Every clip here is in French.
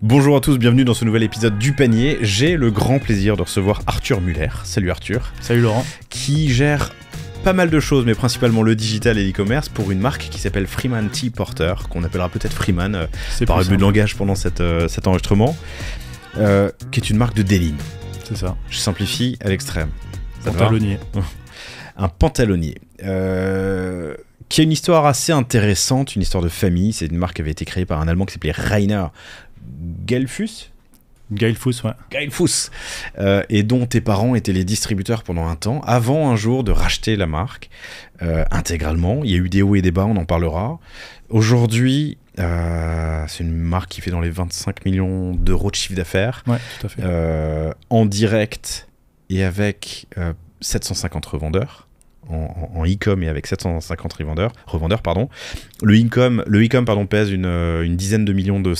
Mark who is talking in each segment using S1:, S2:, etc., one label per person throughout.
S1: Bonjour à tous, bienvenue dans ce nouvel épisode du Panier. J'ai le grand plaisir de recevoir Arthur Muller. Salut Arthur.
S2: Salut Laurent.
S1: Qui gère pas mal de choses, mais principalement le digital et l'e-commerce pour une marque qui s'appelle Freeman Tea Porter, qu'on appellera peut-être Freeman par abus de langage pendant cet enregistrement, qui est une marque de denim.
S2: C'est ça.
S1: Je simplifie à l'extrême.
S2: Pantalonnier.
S1: Un pantalonnier. Qui a une histoire assez intéressante, une histoire de famille. C'est une marque qui avait été créée par un Allemand qui s'appelait Rainer Geilfuss,
S2: ouais.
S1: Geilfuss, et dont tes parents étaient les distributeurs pendant un temps, avant un jour de racheter la marque intégralement. Il y a eu des hauts et des bas, on en parlera. Aujourd'hui, c'est une marque qui fait dans les 25 millions d'euros de chiffre d'affaires,
S2: ouais, tout à fait.
S1: En direct et avec 750 revendeurs. En e-com et avec 750 revendeurs. Le e-com pèse une dizaine de millions dans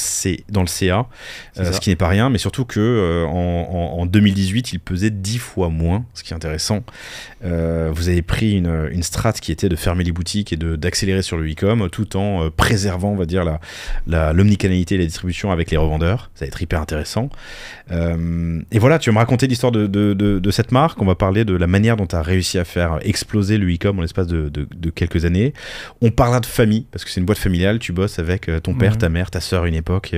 S1: le CA, ce qui n'est pas rien, mais surtout que en 2018, il pesait 10 fois moins, ce qui est intéressant. Vous avez pris une strat qui était de fermer les boutiques et d'accélérer sur le e-com, tout en préservant, on va dire, l'omnicanalité et la distribution avec les revendeurs. Ça va être hyper intéressant. Et voilà, tu vas me raconter l'histoire de cette marque. On va parler de la manière dont tu as réussi à faire exploser le e-com en l'espace de quelques années. On parlera de famille, parce que c'est une boîte familiale. Tu bosses avec ton père, ta mère, ta sœur à une époque.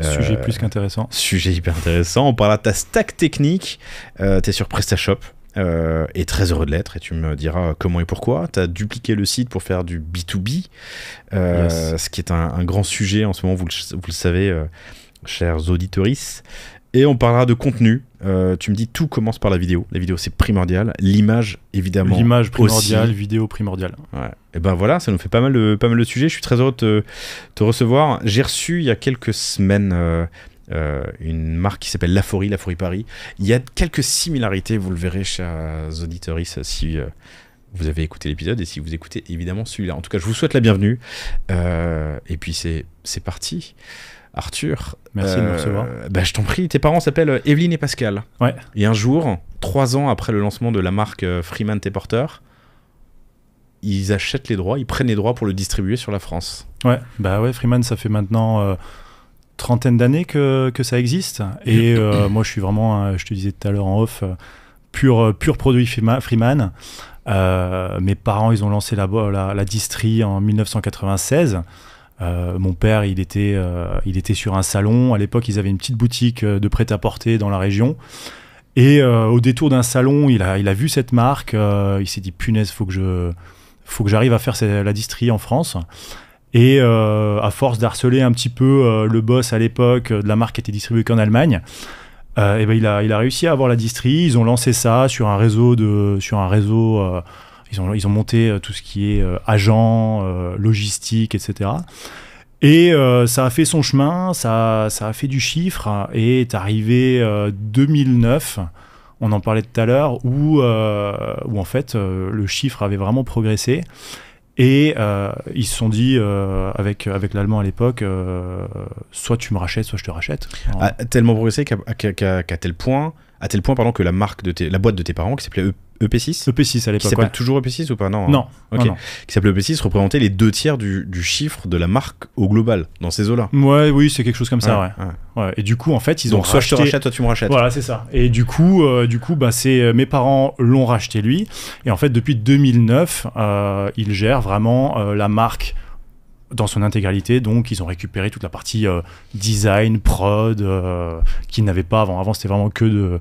S2: Sujet plus qu'intéressant.
S1: Sujet hyper intéressant. On parlera de ta stack technique. Tu es sur PrestaShop. Et très heureux de l'être, et tu me diras comment et pourquoi. Tu as dupliqué le site pour faire du B2B, ce qui est un grand sujet en ce moment, vous le savez, chers auditoris. Et on parlera de contenu. Tu me dis tout commence par la vidéo. La vidéo, c'est primordial. L'image, évidemment.
S2: L'image primordiale,
S1: aussi.
S2: Vidéo primordiale.
S1: Ouais. Et ben voilà, ça nous fait pas mal de sujets. Je suis très heureux de te recevoir. J'ai reçu il y a quelques semaines une marque qui s'appelle Laforie Paris. Il y a quelques similarités, vous le verrez, chers auditoris, si vous avez écouté l'épisode et si vous écoutez évidemment celui-là. En tout cas, je vous souhaite la bienvenue. Et puis c'est parti. Arthur,
S2: merci de me recevoir.
S1: Je t'en prie, tes parents s'appellent Evelyne et Pascal.
S2: Ouais.
S1: Et un jour, 3 ans après le lancement de la marque Freeman Tea Porter, ils achètent les droits, ils prennent les droits pour le distribuer sur la France.
S2: Ouais, Freeman, ça fait maintenant trentaine d'années que ça existe. Et moi, je suis vraiment, je te disais tout à l'heure en off, pur produit Freeman. Mes parents, ils ont lancé la distrie en 1996. Mon père, il était sur un salon. À l'époque, ils avaient une petite boutique de prêt-à-porter dans la région. Et au détour d'un salon, il a vu cette marque. Il s'est dit, punaise, faut que j'arrive à faire la distrie en France. Et à force d'harceler un petit peu le boss à l'époque de la marque qui était distribuée qu'en Allemagne, il a réussi à avoir la distrie. Ils ont lancé ça sur un réseau. Ils ont monté tout ce qui est agent, logistique, etc. Et ça a fait son chemin, ça a fait du chiffre, et est arrivé 2009, on en parlait tout à l'heure, où en fait le chiffre avait vraiment progressé. Et ils se sont dit, avec l'allemand à l'époque, soit tu me rachètes, soit je te rachète.
S1: A tellement progressé qu'à tel point que la boîte de tes parents, qui s'appelait EP6
S2: EP6 à l'époque.
S1: Qui s'appelle toujours EP6 ou pas? Non.
S2: Non.
S1: Ok.
S2: Non.
S1: Qui s'appelait EP6, représentait les 2/3 du chiffre de la marque au global, dans ces eaux-là.
S2: Oui, c'est quelque chose comme ça, ouais. Et du coup, en fait, ils ont
S1: soit
S2: racheté...
S1: je te rachète, soit tu me rachètes.
S2: Voilà, c'est ça. Et du coup, mes parents l'ont racheté lui. Et en fait, depuis 2009, ils gèrent vraiment la marque dans son intégralité. Donc, ils ont récupéré toute la partie design, prod, qu'ils n'avaient pas avant. Avant, c'était vraiment que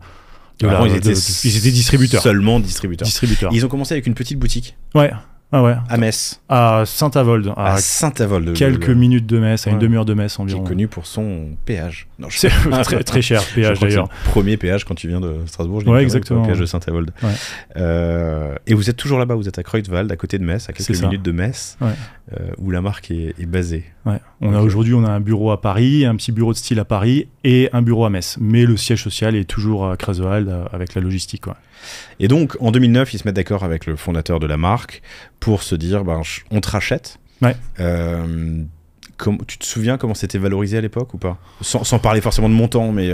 S2: ils étaient distributeurs.
S1: Seulement distributeurs. Ils ont commencé avec une petite boutique.
S2: Ouais.
S1: À Metz.
S2: À Saint-Avold.
S1: À Saint-Avold.
S2: Quelques minutes de Metz, à une demi-heure de Metz environ.
S1: Qui est connu pour son péage.
S2: Non, c'est très, très cher, péage d'ailleurs.
S1: C'est le premier péage quand tu viens de Strasbourg.
S2: Exactement.
S1: Le péage de Saint-Avold. Ouais. Et vous êtes toujours là-bas, vous êtes à Creutzwald, à côté de Metz, à quelques minutes de Metz, où la marque est basée. Ouais.
S2: Aujourd'hui, on a un bureau à Paris, un petit bureau de style à Paris et un bureau à Metz. Mais le siège social est toujours à Creutzwald avec la logistique.
S1: Et donc, en 2009, ils se mettent d'accord avec le fondateur de la marque pour se dire, on te rachète.
S2: Ouais.
S1: Tu te souviens comment c'était valorisé à l'époque ou pas? Sans parler forcément de montant, mais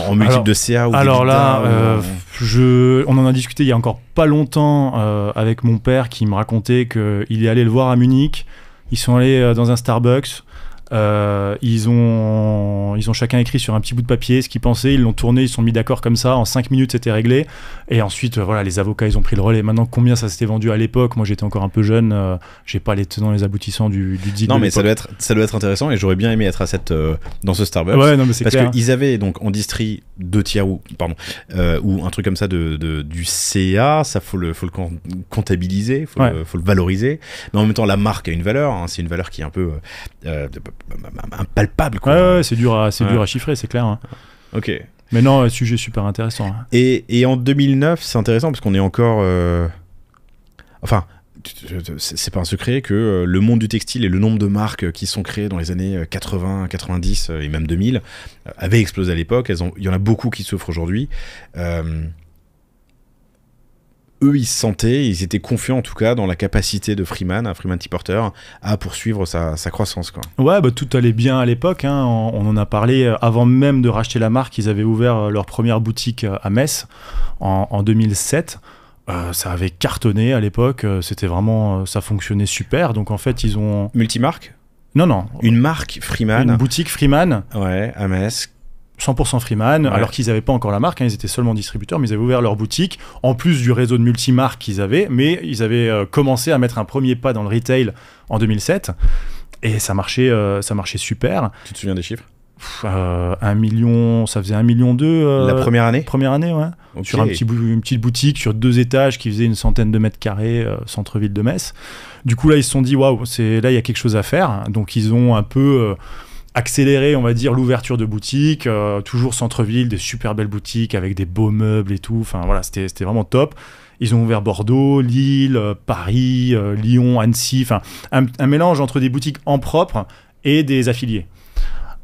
S1: en multiple de CA ou
S2: alors là, on en a discuté il y a encore pas longtemps avec mon père qui me racontait qu'il est allé le voir à Munich. Ils sont allés dans un Starbucks. Ils ont chacun écrit sur un petit bout de papier ce qu'ils pensaient, ils l'ont tourné, ils se sont mis d'accord comme ça, en 5 minutes c'était réglé, et ensuite voilà, les avocats ils ont pris le relais. Maintenant, combien ça s'était vendu à l'époque, moi j'étais encore un peu jeune, j'ai pas les tenants les aboutissants du deal.
S1: Non, mais ça doit être intéressant, et j'aurais bien aimé être dans ce Starbucks.
S2: Ouais, non, mais c'est
S1: parce
S2: clair.
S1: qu'ils avaient donc en distri 2 tiers ou un truc comme ça du CA, ça faut le comptabiliser, faut le valoriser, mais en même temps la marque a une valeur, hein, c'est une valeur qui est un peu impalpable, quoi.
S2: Ouais, c'est dur à chiffrer, c'est clair, hein.
S1: Ok.
S2: Mais non, sujet super intéressant, hein.
S1: Et en 2009, c'est intéressant parce qu'on est encore enfin, c'est pas un secret que le monde du textile et le nombre de marques qui sont créées dans les années 80, 90 et même 2000 avaient explosé à l'époque. Il y en a beaucoup qui souffrent aujourd'hui. Eux, ils se sentaient, ils étaient confiants en tout cas dans la capacité de Freeman T. Porter, à poursuivre sa croissance, quoi.
S2: Ouais, bah, tout allait bien à l'époque, hein. On en a parlé avant même de racheter la marque. Ils avaient ouvert leur première boutique à Metz en 2007. Ça avait cartonné à l'époque, c'était vraiment, ça fonctionnait super. Donc en fait, ils ont...
S1: Multimarque ?
S2: Non.
S1: Une marque Freeman.
S2: Une boutique Freeman.
S1: Ouais, à Metz.
S2: 100% Freeman, ouais. Alors qu'ils n'avaient pas encore la marque, hein, ils étaient seulement distributeurs, mais ils avaient ouvert leur boutique, en plus du réseau de multimarques qu'ils avaient, mais ils avaient commencé à mettre un premier pas dans le retail en 2007, et ça marchait super.
S1: Tu te souviens des chiffres ?
S2: 1 million, ça faisait 1,2 million.
S1: La première année ?
S2: Première année, ouais.
S1: Okay.
S2: Sur une petite boutique sur 2 étages qui faisait une centaine de mètres carrés, centre-ville de Metz. Du coup, là, ils se sont dit, waouh, là, il y a quelque chose à faire. Donc, ils ont un peu accéléré, on va dire, l'ouverture de boutiques, toujours centre-ville, des super belles boutiques avec des beaux meubles et tout. Enfin, voilà, c'était vraiment top. Ils ont ouvert Bordeaux, Lille, Paris, Lyon, Annecy. Enfin, un mélange entre des boutiques en propre et des affiliés.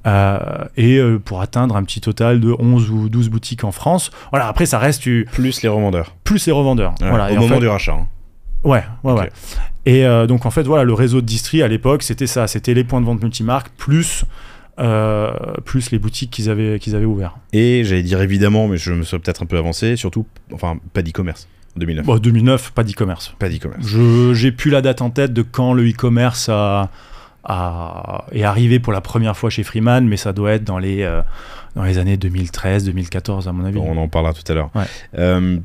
S2: Pour atteindre un petit total de 11 ou 12 boutiques en France. Voilà, après ça reste
S1: plus les revendeurs.
S2: Ouais,
S1: voilà, au moment du rachat. Hein.
S2: Ouais. Et donc en fait voilà, le réseau de distri à l'époque, c'était ça, c'était les points de vente multimarques plus les boutiques qu'ils avaient ouverts.
S1: Et j'allais dire évidemment, mais je me serais peut-être un peu avancé, surtout pas d'e-commerce. 2009.
S2: Bon, 2009, pas d'e-commerce.
S1: Pas d'e-commerce.
S2: J'ai plus la date en tête de quand le e-commerce est arrivé pour la première fois chez Freeman, mais ça doit être dans les années 2013-2014 à mon avis.
S1: Bon, on en parlera tout à l'heure.
S2: Ouais.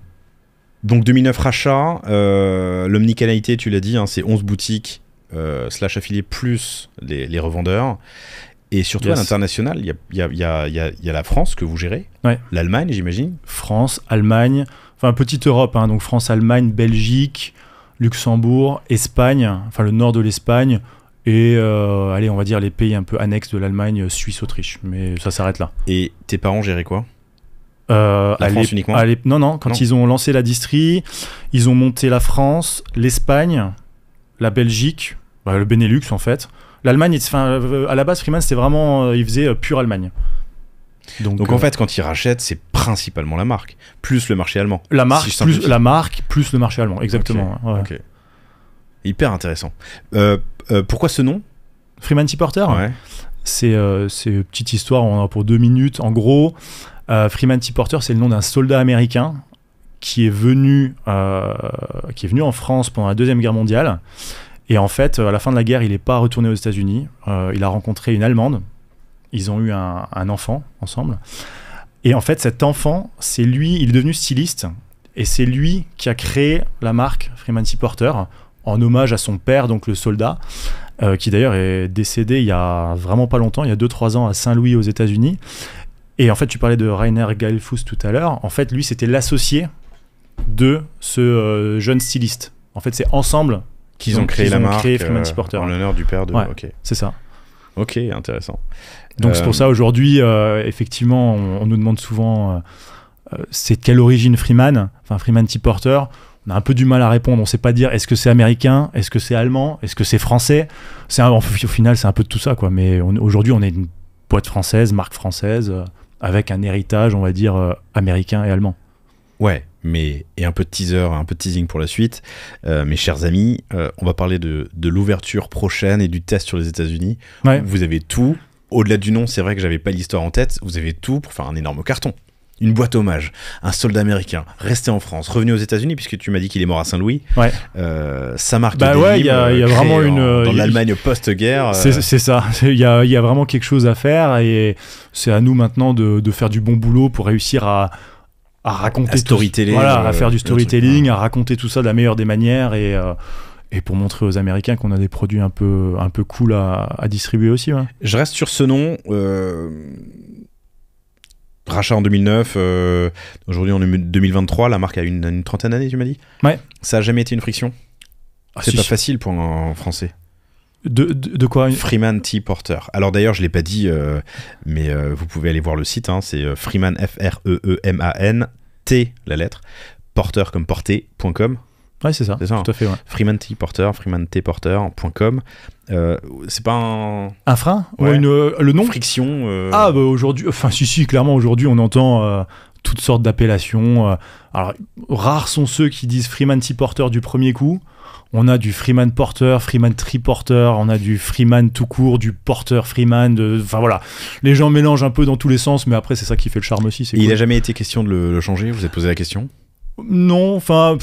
S1: Donc 2009 rachat, l'omnicanalité, tu l'as dit, hein, c'est 11 boutiques / affiliés plus les revendeurs. Et surtout à l'international, il y a la France que vous gérez,
S2: ouais.
S1: L'Allemagne j'imagine.
S2: France, Allemagne, enfin petite Europe, hein, donc France, Allemagne, Belgique, Luxembourg, Espagne, enfin le nord de l'Espagne. Et allez, on va dire les pays un peu annexes de l'Allemagne, Suisse, Autriche. Mais ça s'arrête là.
S1: Et tes parents géraient quoi ? La France uniquement ?
S2: Non. Quand ils ont lancé la distri, ils ont monté la France, l'Espagne, la Belgique, le Benelux en fait. L'Allemagne, à la base, Freeman, c'était vraiment... il faisait pure Allemagne.
S1: Donc en fait, quand ils rachètent, c'est principalement la marque, plus le marché allemand.
S2: La marque, plus le marché allemand, exactement.
S1: Okay. Ouais. Okay. Hyper intéressant. Pourquoi ce nom ?
S2: Freeman T. Porter ?
S1: Ouais.
S2: C'est une petite histoire, on en a pour 2 minutes. En gros, Freeman T. Porter, c'est le nom d'un soldat américain qui est venu en France pendant la Deuxième Guerre mondiale. Et en fait, à la fin de la guerre, il n'est pas retourné aux États-Unis. Il a rencontré une Allemande. Ils ont eu un enfant ensemble. Et en fait, cet enfant, il est devenu styliste. Et c'est lui qui a créé la marque Freeman T. Porter en hommage à son père, donc le soldat, qui d'ailleurs est décédé il y a vraiment pas longtemps, il y a 2-3 ans à Saint-Louis aux États-Unis. Et en fait, tu parlais de Rainer Geilfuss tout à l'heure. En fait, lui, c'était l'associé de ce jeune styliste. En fait, c'est ensemble
S1: qu'ils ont créé la marque
S2: Freeman T. Porter.
S1: En l'honneur du père de...
S2: Ouais,
S1: okay.
S2: C'est ça.
S1: Ok, intéressant.
S2: Donc c'est pour ça, aujourd'hui, effectivement, on nous demande souvent c'est de quelle origine Freeman T. Porter. On a un peu du mal à répondre, on ne sait pas dire est-ce que c'est américain, est-ce que c'est allemand, est-ce que c'est français. Au final, c'est un peu de tout ça, quoi. Mais aujourd'hui, on est une boîte française, marque française, avec un héritage, on va dire, américain et allemand.
S1: Ouais, et un peu de teaser, un peu de teasing pour la suite. Mes chers amis, on va parler de l'ouverture prochaine et du test sur les États-Unis.
S2: Ouais.
S1: Vous avez tout. Au-delà du nom, c'est vrai que j'avais pas l'histoire en tête. Vous avez tout pour faire un énorme carton. une boîte hommage, un soldat américain resté en France, revenu aux États-Unis, puisque tu m'as dit qu'il est mort à Saint-Louis.
S2: Ouais.
S1: Sa marque
S2: Bah
S1: de
S2: ouais, il y a vraiment
S1: dans l'Allemagne post-guerre.
S2: C'est ça. Il y a vraiment quelque chose à faire et c'est à nous maintenant de faire du bon boulot pour réussir à raconter
S1: storytelling,
S2: à faire du storytelling, à raconter tout ça de la meilleure des manières et pour montrer aux Américains qu'on a des produits un peu cool à distribuer aussi. Ouais.
S1: Je reste sur ce nom. Rachat en 2009, aujourd'hui on est 2023, la marque a une trentaine d'années, tu m'as dit.
S2: Ouais.
S1: Ça a jamais été une friction. C'est pas
S2: si.
S1: facile pour un français.
S2: De quoi
S1: Freeman T. Porter. Alors d'ailleurs, je l'ai pas dit, mais vous pouvez aller voir le site. Hein, c'est Freeman, Freeman, T, la lettre, Porter comme porter.com.
S2: Ouais, c'est ça,
S1: tout
S2: à fait. Ouais.
S1: Freeman T. Porter, freemantporter.com. C'est pas
S2: un frein
S1: ouais.
S2: Le nom
S1: friction.
S2: Ah, bah aujourd'hui, enfin, si, clairement, aujourd'hui, on entend toutes sortes d'appellations. Alors, rares sont ceux qui disent Freeman T. Porter du premier coup. On a du Freeman Porter, Freeman Tree Porter, on a du Freeman tout court, du Porter Freeman. Enfin voilà, les gens mélangent un peu dans tous les sens, mais après, c'est ça qui fait le charme aussi. C'est
S1: cool. Il
S2: n'a
S1: jamais été question de le changer. Vous vous êtes posé la question?
S2: Non, enfin.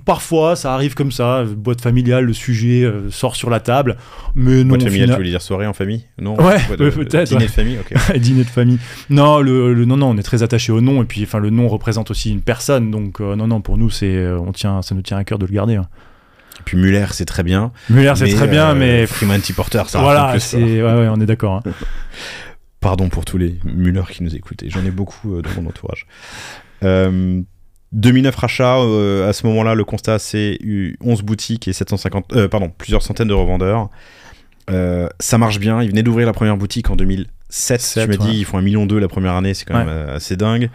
S2: Parfois, ça arrive comme ça, boîte familiale, le sujet sort sur la table, mais non.
S1: Boîte familiale, tu voulais dire soirée en famille? Non.
S2: Ouais, peut-être.
S1: Dîner de famille, ok.
S2: Dîner de famille. Non, non, on est très attaché au nom, et puis, enfin, le nom représente aussi une personne, donc non, pour nous, ça nous tient à cœur de le garder. Hein.
S1: Et puis Muller, c'est très bien.
S2: Muller, c'est très bien, mais
S1: Freeman T. Porter, ça
S2: voilà,
S1: plus.
S2: Ouais, on est d'accord. Hein.
S1: Pardon pour tous les Muller qui nous écoutent, et j'en ai beaucoup dans mon entourage. 2009 rachat, à ce moment-là, le constat, c'est 11 boutiques et plusieurs centaines de revendeurs. Ça marche bien. Ils venaient d'ouvrir la première boutique en 2007. Tu m'as dit, ils font 1,2 million la première année, c'est quand même assez dingue.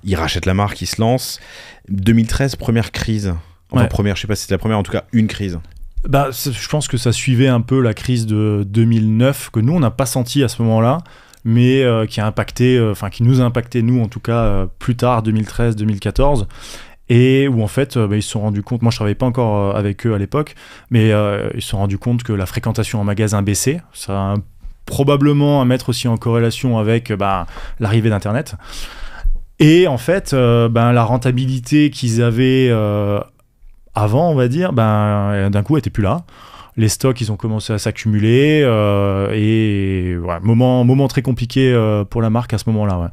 S1: Ils rachètent la marque, ils se lancent. 2013, première crise. Enfin, première, je sais pas si c'était la première, en tout cas, une crise.
S2: Bah, je pense que ça suivait un peu la crise de 2009, que nous, on n'a pas senti à ce moment-là, mais qui nous a impacté, nous en tout cas, plus tard, 2013-2014, et où en fait, ils se sont rendus compte, moi je travaillais pas encore avec eux à l'époque, mais ils se sont rendus compte que la fréquentation en magasin baissait, ça a probablement à mettre aussi en corrélation avec l'arrivée d'Internet, et en fait, la rentabilité qu'ils avaient avant, on va dire, d'un coup, était plus là. Les stocks, ils ont commencé à s'accumuler et ouais, moment très compliqué pour la marque à ce moment-là. Ouais.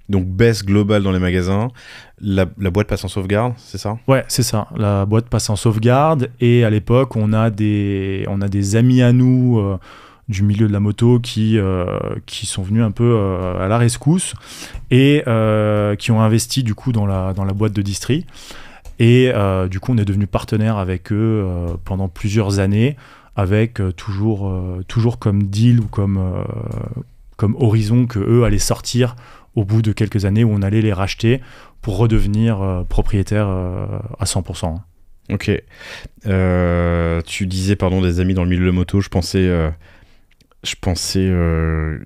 S1: Donc baisse globale dans les magasins, la boîte passe en sauvegarde, c'est ça?
S2: Ouais, c'est ça. La boîte passe en sauvegarde et à l'époque, on a des amis à nous du milieu de la moto qui sont venus un peu à la rescousse et qui ont investi du coup dans la boîte de distri. Et du coup, on est devenu partenaire avec eux pendant plusieurs années, avec toujours comme deal ou comme horizon que eux allaient sortir au bout de quelques années où on allait les racheter pour redevenir propriétaire à 100%.
S1: Ok. Tu disais, des amis dans le milieu de la moto, je pensais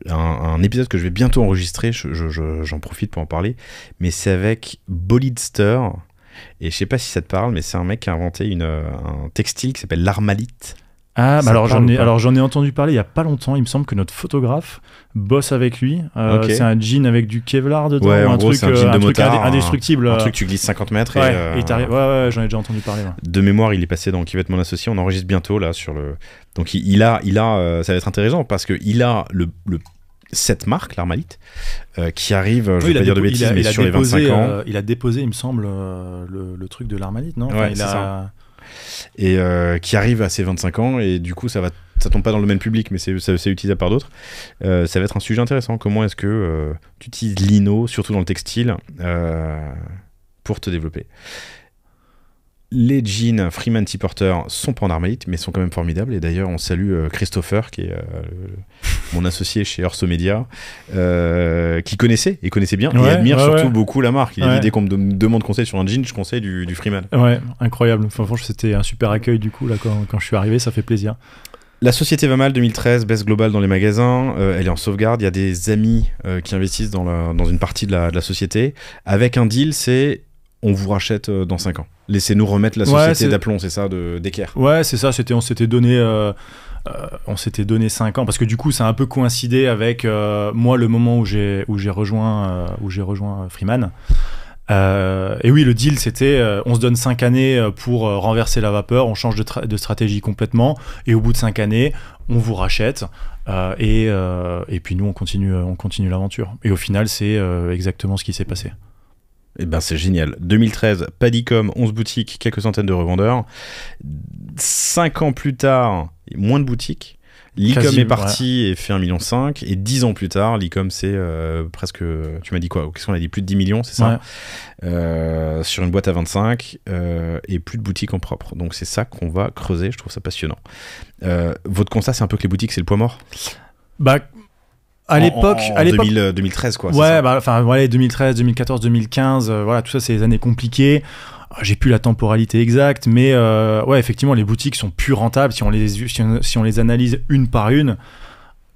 S1: à un épisode que je vais bientôt enregistrer, j'en profite pour en parler, mais c'est avec Bolidster. Et je sais pas si ça te parle, mais c'est un mec qui a inventé un textile qui s'appelle l'Armalite.
S2: Ah, bah j'en ai entendu parler il y a pas longtemps. Il me semble que notre photographe bosse avec lui. Okay. C'est un jean avec du Kevlar dedans.
S1: Ouais, en gros, c'est un jean de motard,
S2: indestructible.
S1: Un truc tu glisses 50 mètres.
S2: Ouais, ouais, j'en ai déjà entendu parler. Ouais.
S1: De mémoire, il est passé dans Qui va être mon associé. On enregistre bientôt là sur le. Donc il a, ça va être intéressant parce que il a cette marque, l'Armalite, qui arrive, je vais pas dire de bêtises, mais sur les 25 ans.
S2: Il a déposé, il me semble, le truc de l'Armalite, non?
S1: Ouais, c'est ça. Et qui arrive à ses 25 ans, et du coup, ça tombe pas dans le domaine public, mais c'est utilisable par d'autres. Ça va être un sujet intéressant. Comment est-ce que tu utilises l'INO, surtout dans le textile, pour te développer? Les jeans Freeman T. Porter sont pas en Armalite, mais sont quand même formidables. Et d'ailleurs, on salue Christopher, qui est mon associé chez Orso Media, qui connaissait bien et admire surtout beaucoup la marque. Il a dit, dès qu'on me demande conseil sur un jean, je conseille du Freeman.
S2: Ouais, incroyable. Enfin, franchement, c'était un super accueil du coup là quand je suis arrivé, ça fait plaisir.
S1: La société va mal, 2013, baisse globale dans les magasins, elle est en sauvegarde. Il y a des amis qui investissent dans une partie de la société. Avec un deal, c'est on vous rachète dans 5 ans. Laissez-nous remettre la société d'aplomb, c'est ça, d'équerre.
S2: Ouais, c'est ça, on s'était donné on s'était donné 5 ans, parce que du coup, ça a un peu coïncidé avec moi, le moment où j'ai rejoint Freeman. Et oui, le deal, c'était on se donne 5 années pour renverser la vapeur, on change de stratégie complètement, et au bout de 5 années, on vous rachète, et puis nous, on continue l'aventure. Et au final, c'est exactement ce qui s'est passé.
S1: Eh ben c'est génial. 2013, pas d'e-com, 11 boutiques, quelques centaines de revendeurs. 5 ans plus tard, moins de boutiques. L'e-com est parti et fait 1,5 million. Et 10 ans plus tard, l'e-com c'est presque... Tu m'as dit quoi? Qu'est-ce qu'on a dit? Plus de 10 millions, c'est ça? Sur une boîte à 25 et plus de boutiques en propre. Donc c'est ça qu'on va creuser, je trouve ça passionnant. Votre constat, c'est un peu que les boutiques, c'est le poids mort?
S2: Bah... À l'époque,
S1: 2013 quoi.
S2: Ouais, enfin ouais, 2013, 2014, 2015, voilà, tout ça c'est les années compliquées. J'ai plus la temporalité exacte, mais ouais, effectivement, les boutiques sont plus rentables si on les analyse une par une.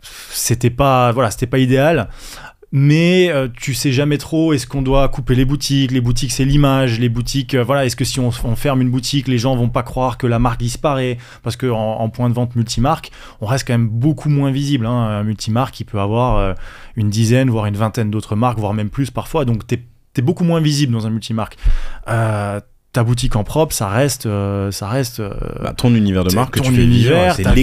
S2: C'était pas idéal. Mais tu sais jamais trop, est-ce qu'on doit couper les boutiques c'est l'image, les boutiques, voilà, est-ce que si on ferme une boutique, les gens vont pas croire que la marque disparaît, parce que en point de vente multimarque, on reste quand même beaucoup moins visible, hein. Un multimarque, il peut avoir une dizaine, voire une vingtaine d'autres marques, voire même plus parfois, donc t'es beaucoup moins visible dans un multimarque. Ta boutique en propre, ça reste
S1: ton univers de marque que tu fais vivre, c'est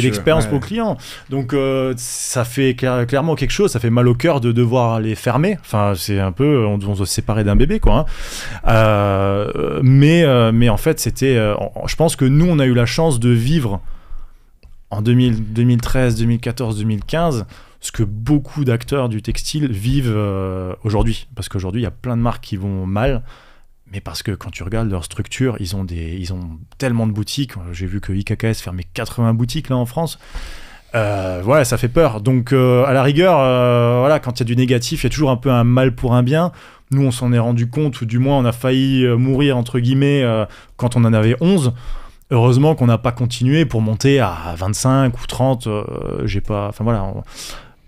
S1: l'expérience
S2: pour le client. Donc ça fait clairement quelque chose, ça fait mal au cœur de devoir les fermer. Enfin, c'est un peu, on doit se séparer d'un bébé, quoi. Hein. Mais en fait, c'était, je pense que nous, on a eu la chance de vivre en 2013, 2014, 2015. Ce que beaucoup d'acteurs du textile vivent aujourd'hui, parce qu'aujourd'hui, il y a plein de marques qui vont mal. Mais parce que quand tu regardes leur structure, ils ont tellement de boutiques. J'ai vu que IKKS fermait 80 boutiques là en France. Voilà, ça fait peur. Donc à la rigueur, voilà, quand il y a du négatif, il y a toujours un peu un mal pour un bien. Nous, on s'en est rendu compte, ou du moins on a failli mourir entre guillemets quand on en avait 11. Heureusement qu'on n'a pas continué pour monter à 25 ou 30. Enfin voilà.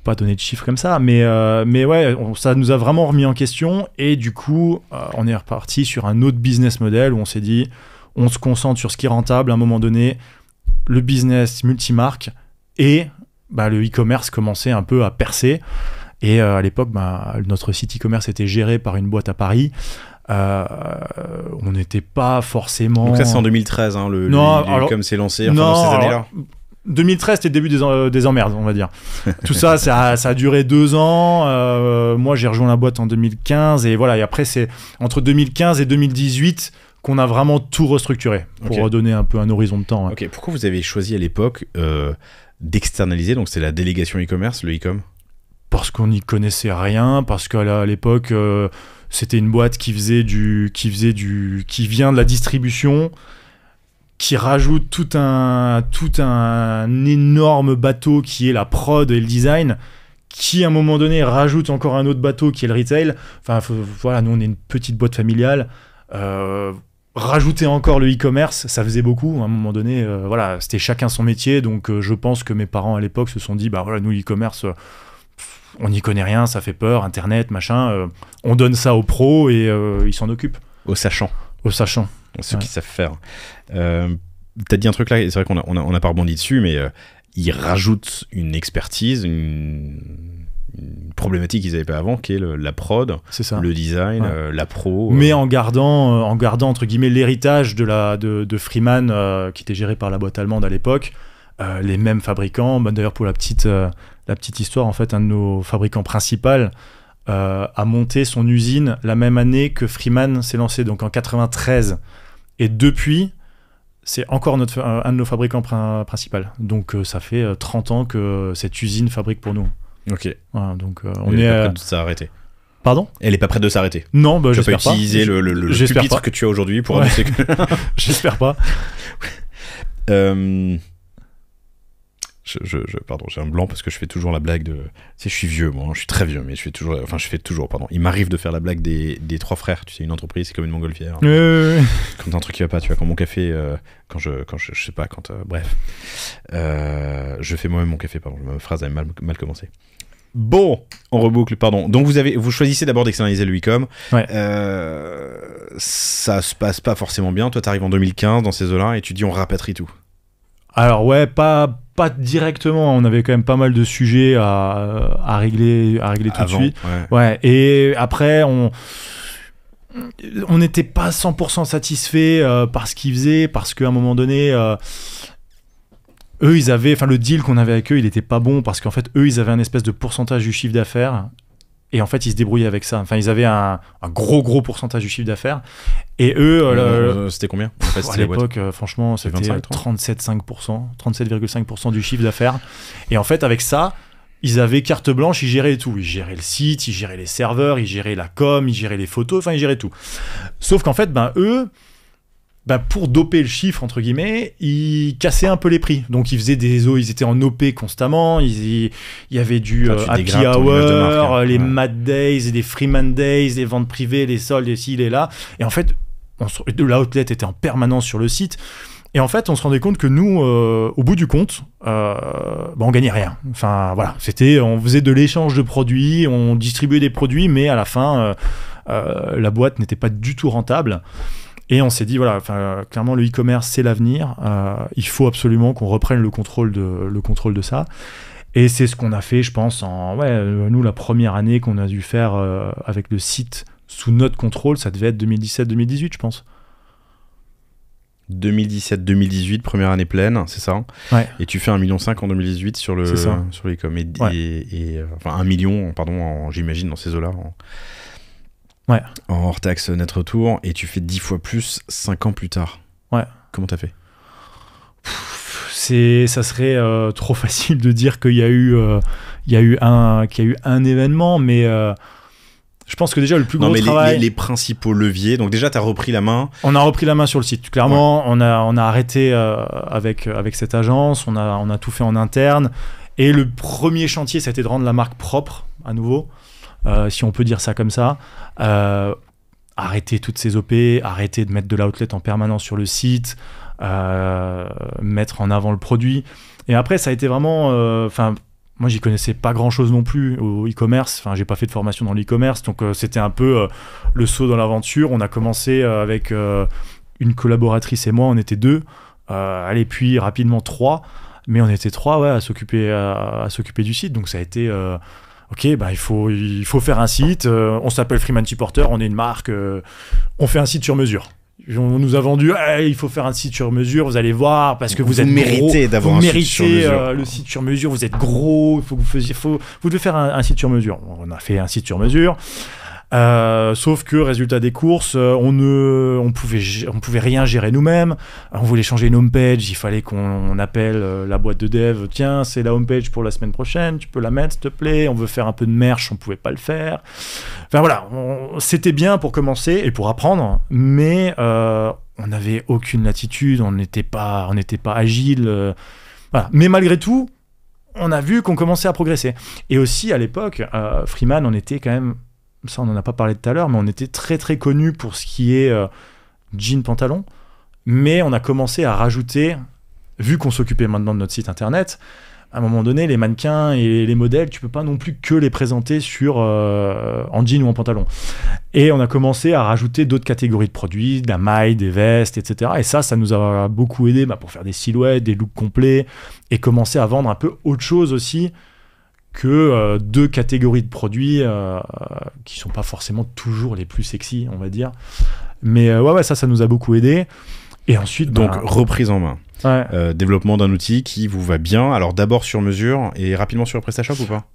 S2: Pas donner de chiffres comme ça, mais ouais, ça nous a vraiment remis en question, et du coup, on est reparti sur un autre business model où on s'est dit, on se concentre sur ce qui est rentable. À un moment donné, le business multimarque et le e-commerce commençait un peu à percer, et à l'époque, notre site e-commerce était géré par une boîte à Paris. On n'était pas forcément...
S1: Donc ça, c'est en 2013, hein, le e-com s'est lancé dans ces années-là.
S2: 2013, c'était le début des emmerdes, on va dire. Tout ça a duré 2 ans. Moi, j'ai rejoint la boîte en 2015. Et voilà, et après, c'est entre 2015 et 2018 qu'on a vraiment tout restructuré, pour redonner un peu un horizon de temps. Ouais.
S1: Ok, pourquoi vous avez choisi à l'époque d'externaliser? Donc, c'est la délégation e-commerce, le e-com?
S2: Parce qu'on n'y connaissait rien, parce qu'à l'époque, c'était une boîte qui vient de la distribution, qui rajoute tout un énorme bateau qui est la prod et le design, qui à un moment donné rajoute encore un autre bateau qui est le retail. Enfin, voilà, nous on est une petite boîte familiale. Rajouter encore le e-commerce, ça faisait beaucoup. À un moment donné, voilà, c'était chacun son métier. Donc je pense que mes parents à l'époque se sont dit, voilà, nous l'e-commerce, on n'y connaît rien, ça fait peur, Internet, machin. On donne ça aux pros et ils s'en occupent.
S1: Aux sachants. Ceux qui savent faire. T'as dit un truc là, et c'est vrai qu'on n'a pas rebondi dessus, mais ils rajoutent une expertise, une problématique qu'ils n'avaient pas avant, qui est la prod, le design, la pro.
S2: Mais en gardant entre guillemets l'héritage de Freeman, qui était géré par la boîte allemande à l'époque, les mêmes fabricants. D'ailleurs, pour la petite histoire, en fait, un de nos fabricants principaux a monté son usine la même année que Freeman s'est lancé, donc en 93. Et depuis, c'est encore un de nos fabricants principaux. Donc ça fait 30 ans que cette usine fabrique pour nous.
S1: Ok.
S2: Voilà, donc
S1: on est pas prête de s'arrêter.
S2: Pardon ?
S1: Elle est pas prête de s'arrêter.
S2: Non, j'espère pas.
S1: Tu vas utiliser le pupitre que tu as aujourd'hui pour annoncer que...
S2: J'espère pas.
S1: Pardon, j'ai un blanc parce que je fais toujours la blague de... Tu sais, je suis vieux, moi, je suis très vieux, mais je fais toujours... Il m'arrive de faire la blague des 3 frères, tu sais, une entreprise, c'est comme une montgolfière. Quand t'as un truc qui va pas, tu vois, quand mon café... je sais pas, bref. Je fais moi-même mon café, pardon, ma phrase avait mal commencé. Bon, on reboucle, pardon. Donc vous choisissez d'abord d'externaliser le e-com.
S2: Ouais.
S1: Ça se passe pas forcément bien. Toi, t'arrives en 2015 dans ces eaux-là et tu dis on rapatrie tout.
S2: Alors ouais, pas directement. On avait quand même pas mal de sujets à régler tout de suite. Ouais. Et après, on n'était pas 100% satisfait par ce qu'ils faisaient, parce qu'à un moment donné, eux, ils avaient, le deal qu'on avait avec eux, il était pas bon, parce qu'en fait, eux, ils avaient un espèce de pourcentage du chiffre d'affaires. Et en fait, ils se débrouillaient avec ça. Enfin, ils avaient un gros pourcentage du chiffre d'affaires. Et eux...
S1: c'était combien en fait,
S2: à l'époque, franchement, c'était 37,5% du chiffre d'affaires. Et en fait, avec ça, ils avaient carte blanche, ils géraient tout. Ils géraient le site, ils géraient les serveurs, ils géraient la com, ils géraient les photos, ils géraient tout. Sauf qu'en fait, eux... pour doper le chiffre, entre guillemets, ils cassaient un peu les prix. Donc, ils étaient en OP constamment. Il y avait du Happy Hour, les Mad Days, les Freeman Days, les ventes privées, les soldes, les ci, les là. Et en fait, l'outlet était en permanence sur le site. Et en fait, on se rendait compte que nous, au bout du compte, on gagnait rien. Enfin, voilà. On faisait de l'échange de produits, on distribuait des produits, mais à la fin, la boîte n'était pas du tout rentable. Et on s'est dit, voilà, clairement, le e-commerce, c'est l'avenir. Il faut absolument qu'on reprenne le contrôle de ça. Et c'est ce qu'on a fait, je pense, nous, la première année qu'on a dû faire avec le site sous notre contrôle, ça devait être 2017-2018, je pense.
S1: 2017-2018, première année pleine, c'est ça.
S2: Ouais.
S1: Et tu fais 1,5 million en 2018 sur le e-com. Enfin, 1 million, pardon, j'imagine, dans ces eaux-là.
S2: Ouais.
S1: En hors taxe net retour, et tu fais 10 fois plus 5 ans plus tard.
S2: Ouais.
S1: Comment t'as fait ?
S2: Ça serait trop facile de dire qu'il y a eu un événement, mais je pense que déjà le plus gros travail...
S1: les principaux leviers, donc déjà t'as repris la main.
S2: On a repris la main sur le site, clairement. Ouais. On a arrêté avec cette agence, on a tout fait en interne, et le premier chantier, c'était de rendre la marque propre à nouveau. Si on peut dire ça comme ça, arrêter toutes ces OP, arrêter de mettre de l'outlet en permanence sur le site, mettre en avant le produit. Et après, ça a été vraiment... moi, j'y connaissais pas grand-chose non plus au e-commerce. J'ai pas fait de formation dans l'e-commerce, donc c'était un peu le saut dans l'aventure. On a commencé avec une collaboratrice et moi, on était 2. Puis rapidement 3. Mais on était 3 à s'occuper du site, donc ça a été... Ok, il faut faire un site, on s'appelle Freeman Supporter, on est une marque, on fait un site sur mesure. On nous a vendu, il faut faire un site sur mesure, vous allez voir, parce que vous êtes
S1: méritez
S2: gros,
S1: d'avoir un site sur mesure.
S2: Le site sur mesure, vous êtes gros, vous devez faire un site sur mesure. On a fait un site sur mesure. Sauf que résultat des courses, on pouvait rien gérer nous-mêmes. On voulait changer une homepage, il fallait qu'on appelle la boîte de dev. Tiens, c'est la homepage pour la semaine prochaine, tu peux la mettre s'il te plaît. On veut faire un peu de merch, on pouvait pas le faire. Enfin voilà, c'était bien pour commencer et pour apprendre, mais on n'avait aucune latitude, on n'était pas agile. Voilà. Mais malgré tout, on a vu qu'on commençait à progresser. Et aussi à l'époque, Freeman, on était quand même, ça on n'en a pas parlé tout à l'heure, mais on était très très connus pour ce qui est jean pantalon, mais on a commencé à rajouter, vu qu'on s'occupait maintenant de notre site internet, à un moment donné les mannequins et les modèles, tu peux pas non plus que les présenter en jean ou en pantalon, et on a commencé à rajouter d'autres catégories de produits, de la maille, des vestes, etc. Et ça nous a beaucoup aidé pour faire des silhouettes, des looks complets, et commencer à vendre un peu autre chose aussi que 2 catégories de produits qui sont pas forcément toujours les plus sexy, on va dire. Mais ça nous a beaucoup aidé. Et ensuite,
S1: donc reprise en main.
S2: Ouais.
S1: Développement d'un outil qui vous va bien. Alors d'abord sur mesure et rapidement sur PrestaShop ou pas ?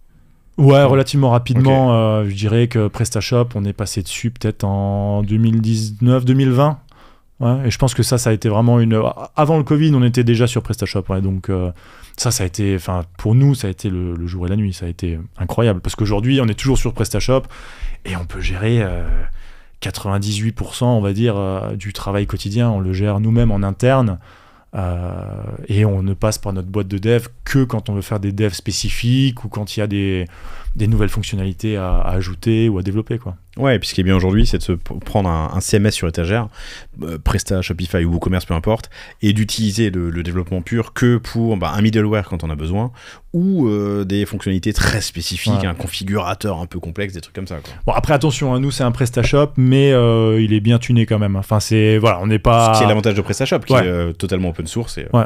S2: Ouais, relativement rapidement. Okay. Je dirais que PrestaShop, on est passé dessus peut-être en 2019-2020. Ouais, et je pense que ça a été vraiment avant le Covid, on était déjà sur PrestaShop. Ouais, donc ça a été, pour nous, ça a été le jour et la nuit. Ça a été incroyable parce qu'aujourd'hui, on est toujours sur PrestaShop et on peut gérer 98%, on va dire, du travail quotidien. On le gère nous-mêmes en interne. Et on ne passe par notre boîte de dev que quand on veut faire des devs spécifiques ou quand il y a des des nouvelles fonctionnalités à ajouter ou à développer, quoi.
S1: Ouais, et puis ce qui est bien aujourd'hui, c'est de se prendre un CMS sur étagère, Presta, Shopify ou WooCommerce, peu importe, et d'utiliser le développement pur que pour un middleware quand on a besoin, ou des fonctionnalités très spécifiques, un configurateur un peu complexe, des trucs comme ça, quoi.
S2: Bon, après, attention, hein, nous, c'est un PrestaShop, mais il est bien tuné quand même. Enfin, on n'est pas...
S1: Ce qui est l'avantage de PrestaShop, qui est totalement open source. Et,
S2: ouais.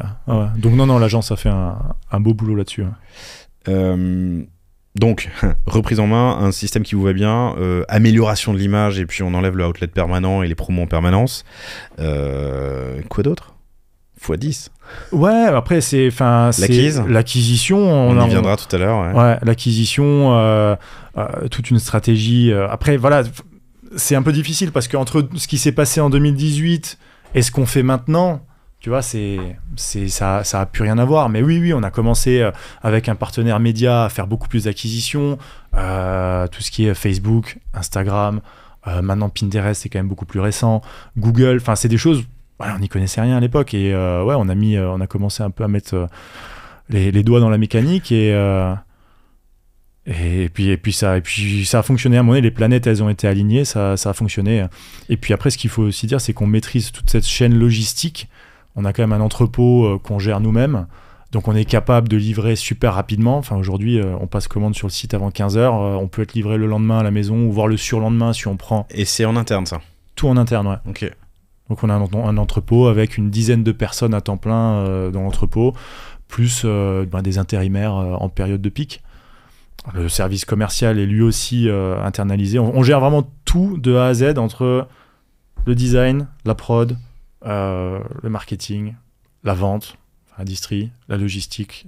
S2: Donc non, l'agence a fait un beau boulot là-dessus.
S1: Donc, reprise en main, un système qui vous va bien, amélioration de l'image, et puis on enlève le outlet permanent et les promos en permanence. Quoi d'autre x10.
S2: Ouais, après, c'est l'acquisition.
S1: On y viendra tout à l'heure.
S2: Ouais, l'acquisition, toute une stratégie. Après, voilà, c'est un peu difficile parce qu'entre ce qui s'est passé en 2018 et ce qu'on fait maintenant, tu vois, ça a plus rien à voir. Mais oui, on a commencé avec un partenaire média à faire beaucoup plus d'acquisitions. Tout ce qui est Facebook, Instagram, maintenant Pinterest, c'est quand même beaucoup plus récent. Google, enfin, c'est des choses, voilà, on n'y connaissait rien à l'époque. Et on a commencé un peu à mettre les doigts dans la mécanique. Et puis ça a fonctionné. À un moment donné, les planètes, elles ont été alignées, ça a fonctionné. Et puis après, ce qu'il faut aussi dire, c'est qu'on maîtrise toute cette chaîne logistique. On a quand même un entrepôt qu'on gère nous-mêmes, donc on est capable de livrer super rapidement. Enfin, aujourd'hui, on passe commande sur le site avant 15h, on peut être livré le lendemain à la maison ou voire le surlendemain si on prend.
S1: Et c'est en interne, ça?
S2: Tout en interne, ouais.
S1: Ok.
S2: Donc on a un entrepôt avec une dizaine de personnes à temps plein dans l'entrepôt, plus des intérimaires en période de pic. Le service commercial est lui aussi internalisé. On gère vraiment tout de A à Z, entre le design, la prod, le marketing, la vente, la distri, la logistique,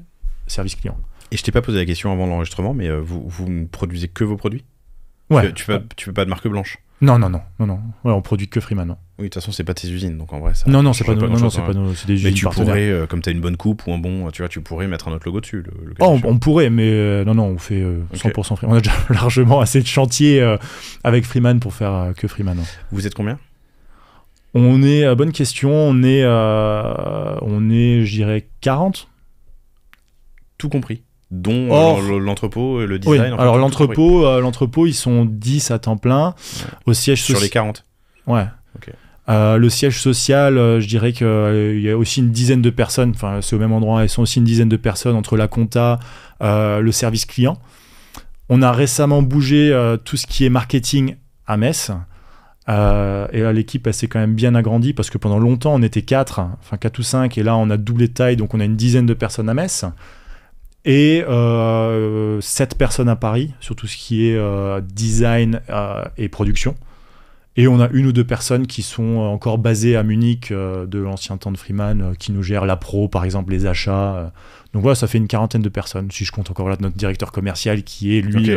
S2: service client.
S1: Et je t'ai pas posé la question avant l'enregistrement, mais vous ne produisez que vos produits?
S2: Ouais.
S1: Tu fais pas de marque blanche?
S2: Non. Ouais, on produit que Freeman. Non.
S1: Oui, de toute façon, c'est pas tes usines, donc en vrai, ça.
S2: Non, c'est pas nos, c'est des usines.
S1: Mais tu
S2: partenaires.
S1: pourrais, comme t'as une bonne coupe ou un bon, tu vois, tu pourrais mettre un autre logo dessus.
S2: On pourrait, mais non, on fait 100% Freeman. On a déjà largement assez de chantiers avec Freeman pour faire que Freeman. Ouais.
S1: Vous êtes combien?
S2: Bonne question, on est, je dirais, 40.
S1: Tout compris. Dont l'entrepôt, le design.
S2: Oui, alors l'entrepôt, ils sont 10 à temps plein. Ouais. Au siège
S1: sur les 40.
S2: Ouais.
S1: Ok.
S2: Le siège social, je dirais qu'il y a aussi une dizaine de personnes, enfin c'est au même endroit, elles sont aussi une dizaine de personnes entre la compta, le service client. On a récemment bougé tout ce qui est marketing à Metz. Et là, l'équipe, elle s'est quand même bien agrandie parce que pendant longtemps, on était 4 ou 5, et là, on a doublé de taille, donc on a une dizaine de personnes à Metz. Et 7 personnes à Paris, sur tout ce qui est design et production. Et on a 1 ou 2 personnes qui sont encore basées à Munich, de l'ancien temps de Freeman, qui nous gèrent la pro, par exemple, les achats. Donc voilà, ça fait une 40aine de personnes. Si je compte encore là notre directeur commercial, qui est lui,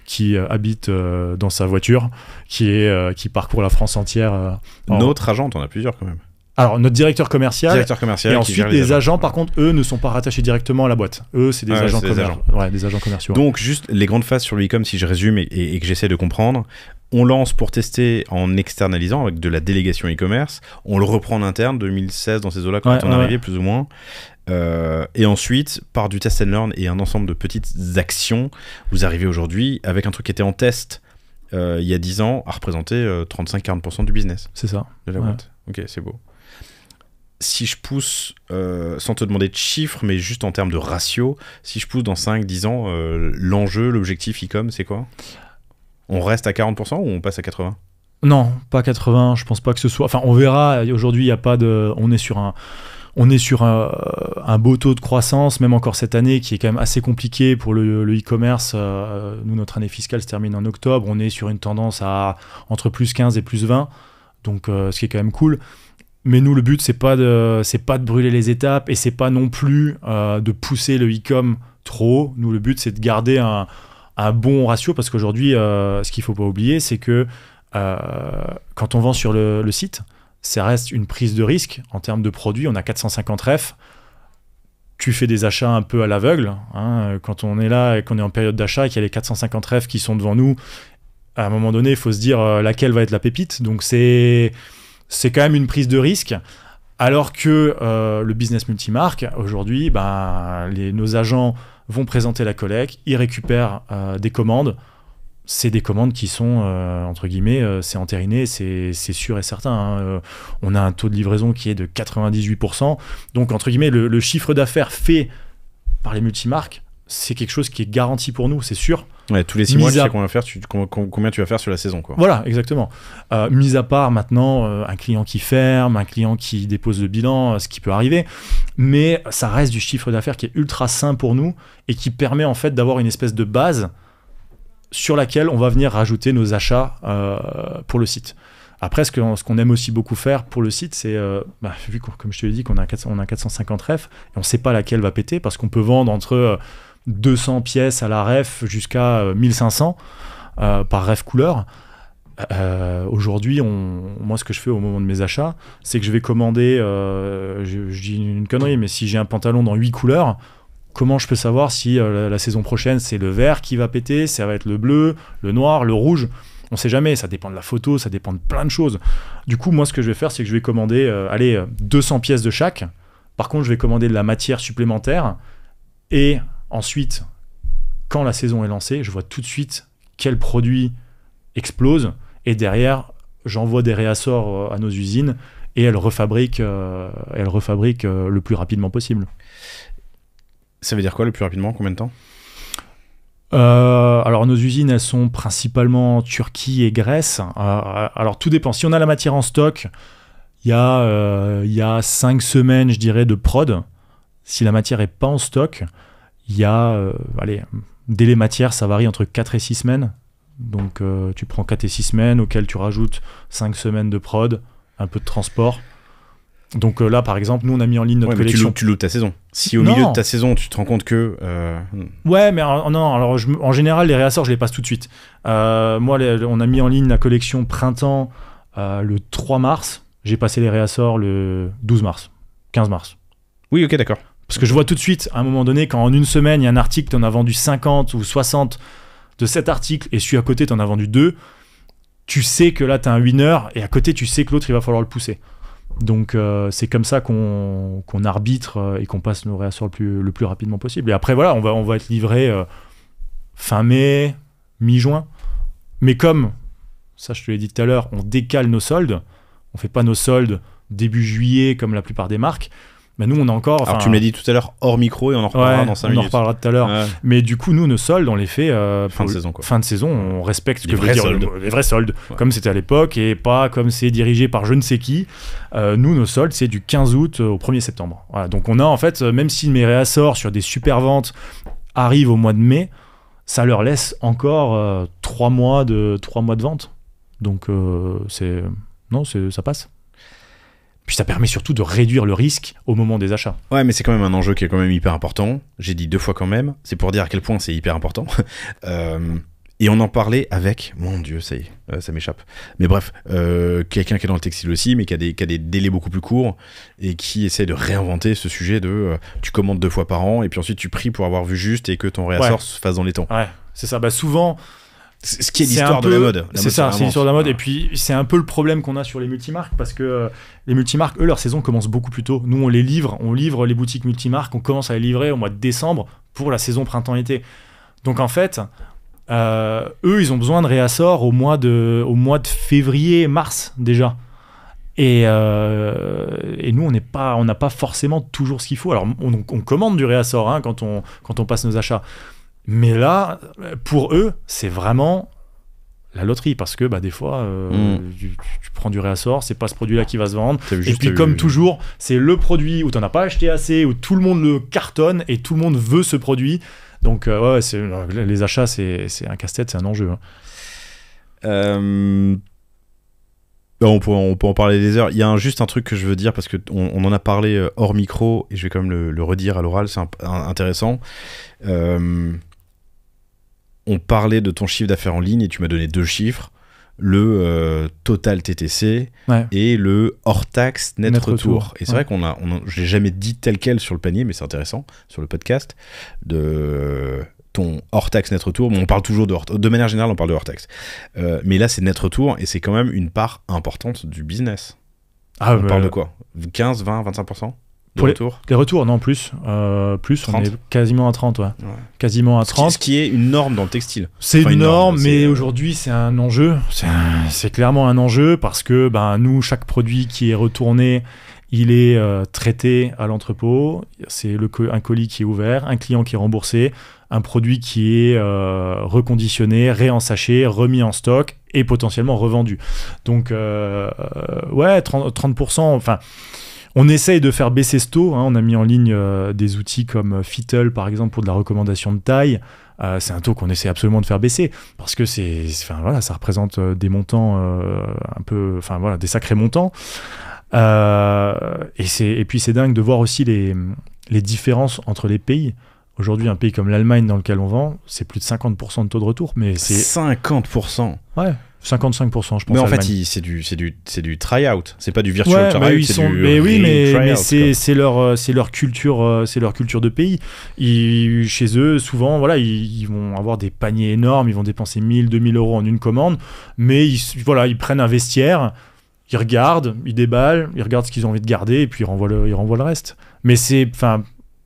S2: qui habite dans sa voiture, qui parcourt la France entière.
S1: Notre agent, on a plusieurs quand même.
S2: Alors, notre directeur commercial et ensuite les agents, par contre, eux ne sont pas rattachés directement à la boîte. Eux, c'est des agents commerciaux. Ouais, des agents commerciaux.
S1: Donc, juste les grandes phases sur le e-com, si je résume et que j'essaie de comprendre, on lance pour tester en externalisant avec de la délégation e-commerce. On le reprend en interne, 2016, dans ces eaux-là, quand on est arrivé, plus ou moins. Et ensuite, par du test and learn et un ensemble de petites actions, vous arrivez aujourd'hui avec un truc qui était en test il y a 10 ans à représenter 35-40% du business.
S2: C'est ça.
S1: De la boîte. Ok, c'est beau. Si je pousse, sans te demander de chiffres, mais juste en termes de ratio, si je pousse dans 5-10 ans, l'enjeu, l'objectif e-com, c'est quoi? On reste à 40% ou on passe à 80%?
S2: Non, pas 80%, je pense pas que ce soit... Enfin, on verra, aujourd'hui, il n'y a pas de... On est sur un beau taux de croissance, même encore cette année, qui est quand même assez compliqué pour le e-commerce. Nous, notre année fiscale se termine en octobre. On est sur une tendance à entre plus 15 et plus 20, donc ce qui est quand même cool. Mais nous, le but, c'est pas de brûler les étapes, et c'est pas non plus de pousser le e-com trop. Nous, le but, c'est de garder un bon ratio, parce qu'aujourd'hui, ce qu'il faut pas oublier, c'est que quand on vend sur le site, ça reste une prise de risque en termes de produits. On a 450 refs. Tu fais des achats un peu à l'aveugle. Quand on est là et qu'on est en période d'achat et qu'il y a les 450 refs qui sont devant nous, à un moment donné, il faut se dire laquelle va être la pépite. Donc c'est quand même une prise de risque. Alors que le business multimarque, aujourd'hui, nos agents vont présenter la collecte, ils récupèrent des commandes. C'est des commandes qui sont, entre guillemets, c'est entériné, c'est sûr et certain. Hein. On a un taux de livraison qui est de 98%. Donc, entre guillemets, le chiffre d'affaires fait par les multimarques, c'est quelque chose qui est garanti pour nous, c'est sûr.
S1: Ouais, tous les 6 mois, tu sais combien tu vas faire sur la saison, quoi.
S2: Voilà, exactement. Mis à part maintenant un client qui ferme, un client qui dépose le bilan, ce qui peut arriver, mais ça reste du chiffre d'affaires qui est ultra sain pour nous et qui permet en fait d'avoir une espèce de base sur laquelle on va venir rajouter nos achats pour le site. Après, ce qu'on aime aussi beaucoup faire pour le site, c'est, vu comme je te l'ai dit, qu'on a 450 refs, et on ne sait pas laquelle va péter, parce qu'on peut vendre entre 200 pièces à la ref jusqu'à 1500 par ref couleur. Aujourd'hui, moi, ce que je fais au moment de mes achats, c'est que je vais commander, je dis une connerie, mais si j'ai un pantalon dans 8 couleurs, comment je peux savoir si la saison prochaine, c'est le vert qui va péter, ça va être le bleu, le noir, le rouge? On sait jamais, ça dépend de la photo, ça dépend de plein de choses. Du coup, moi, ce que je vais faire, c'est que je vais commander 200 pièces de chaque. Par contre, je vais commander de la matière supplémentaire. Et ensuite, quand la saison est lancée, je vois tout de suite quel produit explose. Et derrière, j'envoie des réassorts à nos usines et elles refabriquent le plus rapidement possible.
S1: Ça veut dire quoi le plus rapidement? Combien de temps?
S2: Alors nos usines, elles sont principalement en Turquie et Grèce. Alors tout dépend. Si on a la matière en stock, il y a 5 semaines, je dirais, de prod. Si la matière n'est pas en stock, il y a délai matière, ça varie entre 4 et 6 semaines. Donc tu prends 4 et 6 semaines auxquelles tu rajoutes 5 semaines de prod, un peu de transport. Donc là, par exemple, nous, on a mis en ligne notre collection.
S1: Tu loupes ta saison. Si au milieu de ta saison, tu te rends compte que...
S2: Ouais, mais non, alors en général, les réassorts, je les passe tout de suite. Moi, on a mis en ligne la collection printemps le 3 mars. J'ai passé les réassorts le 12 mars, 15 mars.
S1: Oui, ok, d'accord.
S2: Parce que je vois tout de suite, à un moment donné, quand en une semaine, il y a un article, tu en as vendu 50 ou 60 de cet article, et celui à côté, tu en as vendu 2, tu sais que là, tu as un winner, et à côté, tu sais que l'autre, il va falloir le pousser. Donc c'est comme ça qu'on arbitre et qu'on passe nos réassorts le plus rapidement possible. Et après voilà, on va être livré fin mai, mi-juin. Mais comme, ça je te l'ai dit tout à l'heure, on décale nos soldes, on fait pas nos soldes début juillet comme la plupart des marques. Mais nous on a encore...
S1: Alors tu me l'as dit tout à l'heure hors micro et on en reparlera dans 5 minutes.
S2: On en reparlera tout à l'heure. Ouais. Mais du coup nous nos soldes on les fait
S1: fin de saison, quoi.
S2: Fin de saison, on respecte ce que veut dire les vrais soldes,
S1: ouais.
S2: Comme c'était à l'époque et pas comme c'est dirigé par je ne sais qui. Nous nos soldes c'est du 15 août au 1er septembre. Voilà. Donc on a en fait, même si mes réassorts sur des super ventes arrivent au mois de mai, ça leur laisse encore 3 mois de vente. Donc ça passe. Puis ça permet surtout de réduire le risque au moment des achats.
S1: Ouais, mais c'est quand même un enjeu qui est quand même hyper important. J'ai dit 2 fois quand même. C'est pour dire à quel point c'est hyper important. Et on en parlait avec... Mon Dieu, ça y est, ça m'échappe. Mais bref, quelqu'un qui est dans le textile aussi, mais qui a des délais beaucoup plus courts et qui essaie de réinventer ce sujet de... tu commandes 2 fois par an et puis ensuite tu pries pour avoir vu juste et que ton réassort se fasse dans les temps.
S2: Ouais, c'est ça. Bah souvent...
S1: Ce qui est l'histoire de la mode.
S2: C'est ça, c'est l'histoire de la mode. Et puis, c'est un peu le problème qu'on a sur les multimarques parce que les multimarques, eux, leur saison commence beaucoup plus tôt. Nous, on livre les boutiques multimarques, on commence à les livrer au mois de décembre pour la saison printemps-été. Donc, en fait, eux, ils ont besoin de réassorts au mois de février-mars déjà. Et nous, on n'a pas forcément toujours ce qu'il faut. Alors, on commande du réassort quand on passe nos achats. Mais là, pour eux, c'est vraiment la loterie parce que des fois, tu prends du réassort, c'est pas ce produit-là qui va se vendre. Et puis, comme toujours, c'est le produit où tu n'en as pas acheté assez, où tout le monde le cartonne et tout le monde veut ce produit. Donc, les achats, c'est un casse-tête, c'est un enjeu.
S1: On peut en parler des heures. Il y a juste un truc que je veux dire parce qu'on en a parlé hors micro et je vais quand même le redire à l'oral, c'est intéressant. On parlait de ton chiffre d'affaires en ligne et tu m'as donné 2 chiffres, le total TTC et le hors taxe net retour. Et c'est vrai je l'ai jamais dit tel quel sur le panier, mais c'est intéressant sur le podcast de ton hors taxe net retour. Bon, on parle toujours de manière générale, on parle de hors taxe, mais là c'est net retour et c'est quand même une part importante du business. On parle de quoi, 15, 20, 25%? de retour.
S2: Les retours, non, plus. Plus,
S1: 30.
S2: on est quasiment à 30, ouais. Quasiment à 30.
S1: Ce qui est une norme dans le textile.
S2: C'est
S1: Enfin,
S2: une norme, mais
S1: c'est...
S2: aujourd'hui, c'est un enjeu. C'est clairement un enjeu parce que nous, chaque produit qui est retourné, il est traité à l'entrepôt. C'est un colis qui est ouvert, un client qui est remboursé, un produit qui est reconditionné, réensaché, remis en stock et potentiellement revendu. Donc, ouais, 30%, enfin... On essaye de faire baisser ce taux. On a mis en ligne des outils comme Fittle, par exemple, pour de la recommandation de taille. C'est un taux qu'on essaie absolument de faire baisser parce que ça représente des montants des sacrés montants. Et puis c'est dingue de voir aussi les différences entre les pays. Aujourd'hui, un pays comme l'Allemagne dans lequel on vend, c'est plus de 50% de taux de retour. Mais c'est
S1: 50%.
S2: Ouais. 55%, je pense.
S1: Mais en fait, c'est du try-out. C'est pas du virtual try-out.
S2: C'est leur culture, c'est leur culture de pays. Chez eux, souvent, voilà, ils vont avoir des paniers énormes. Ils vont dépenser 1000, 2000 euros en une commande. Mais ils prennent un vestiaire, ils regardent, ils déballent, ils regardent ce qu'ils ont envie de garder et puis ils renvoient le reste. Mais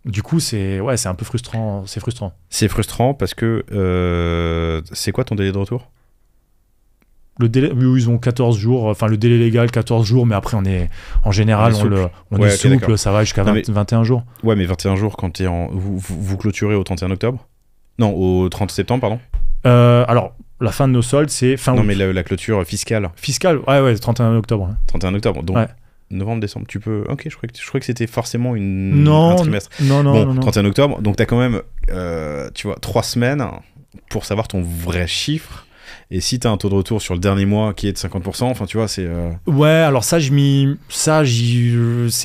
S2: du coup, c'est un peu frustrant. C'est frustrant.
S1: C'est frustrant parce que c'est quoi ton délai de retour?
S2: Le délai, ils ont 14 jours, enfin le délai légal 14 jours, mais après on est souple, ça va jusqu'à 21 jours.
S1: Ouais, mais 21 jours quand t'es vous clôturez au 31 octobre? Non, au 30 septembre, pardon.
S2: Alors, la fin de nos soldes, c'est fin août.
S1: Non, mais la clôture fiscale.
S2: Fiscale, ouais, 31 octobre. Ouais.
S1: 31 octobre, donc
S2: ouais.
S1: Novembre, décembre, tu peux... Ok, je crois que c'était forcément un trimestre.
S2: Non.
S1: 31 octobre, donc t'as quand même, tu vois, 3 semaines pour savoir ton vrai chiffre. Et si t'as un taux de retour sur le dernier mois qui est de 50%, enfin tu vois, c'est...
S2: Ouais, alors c'est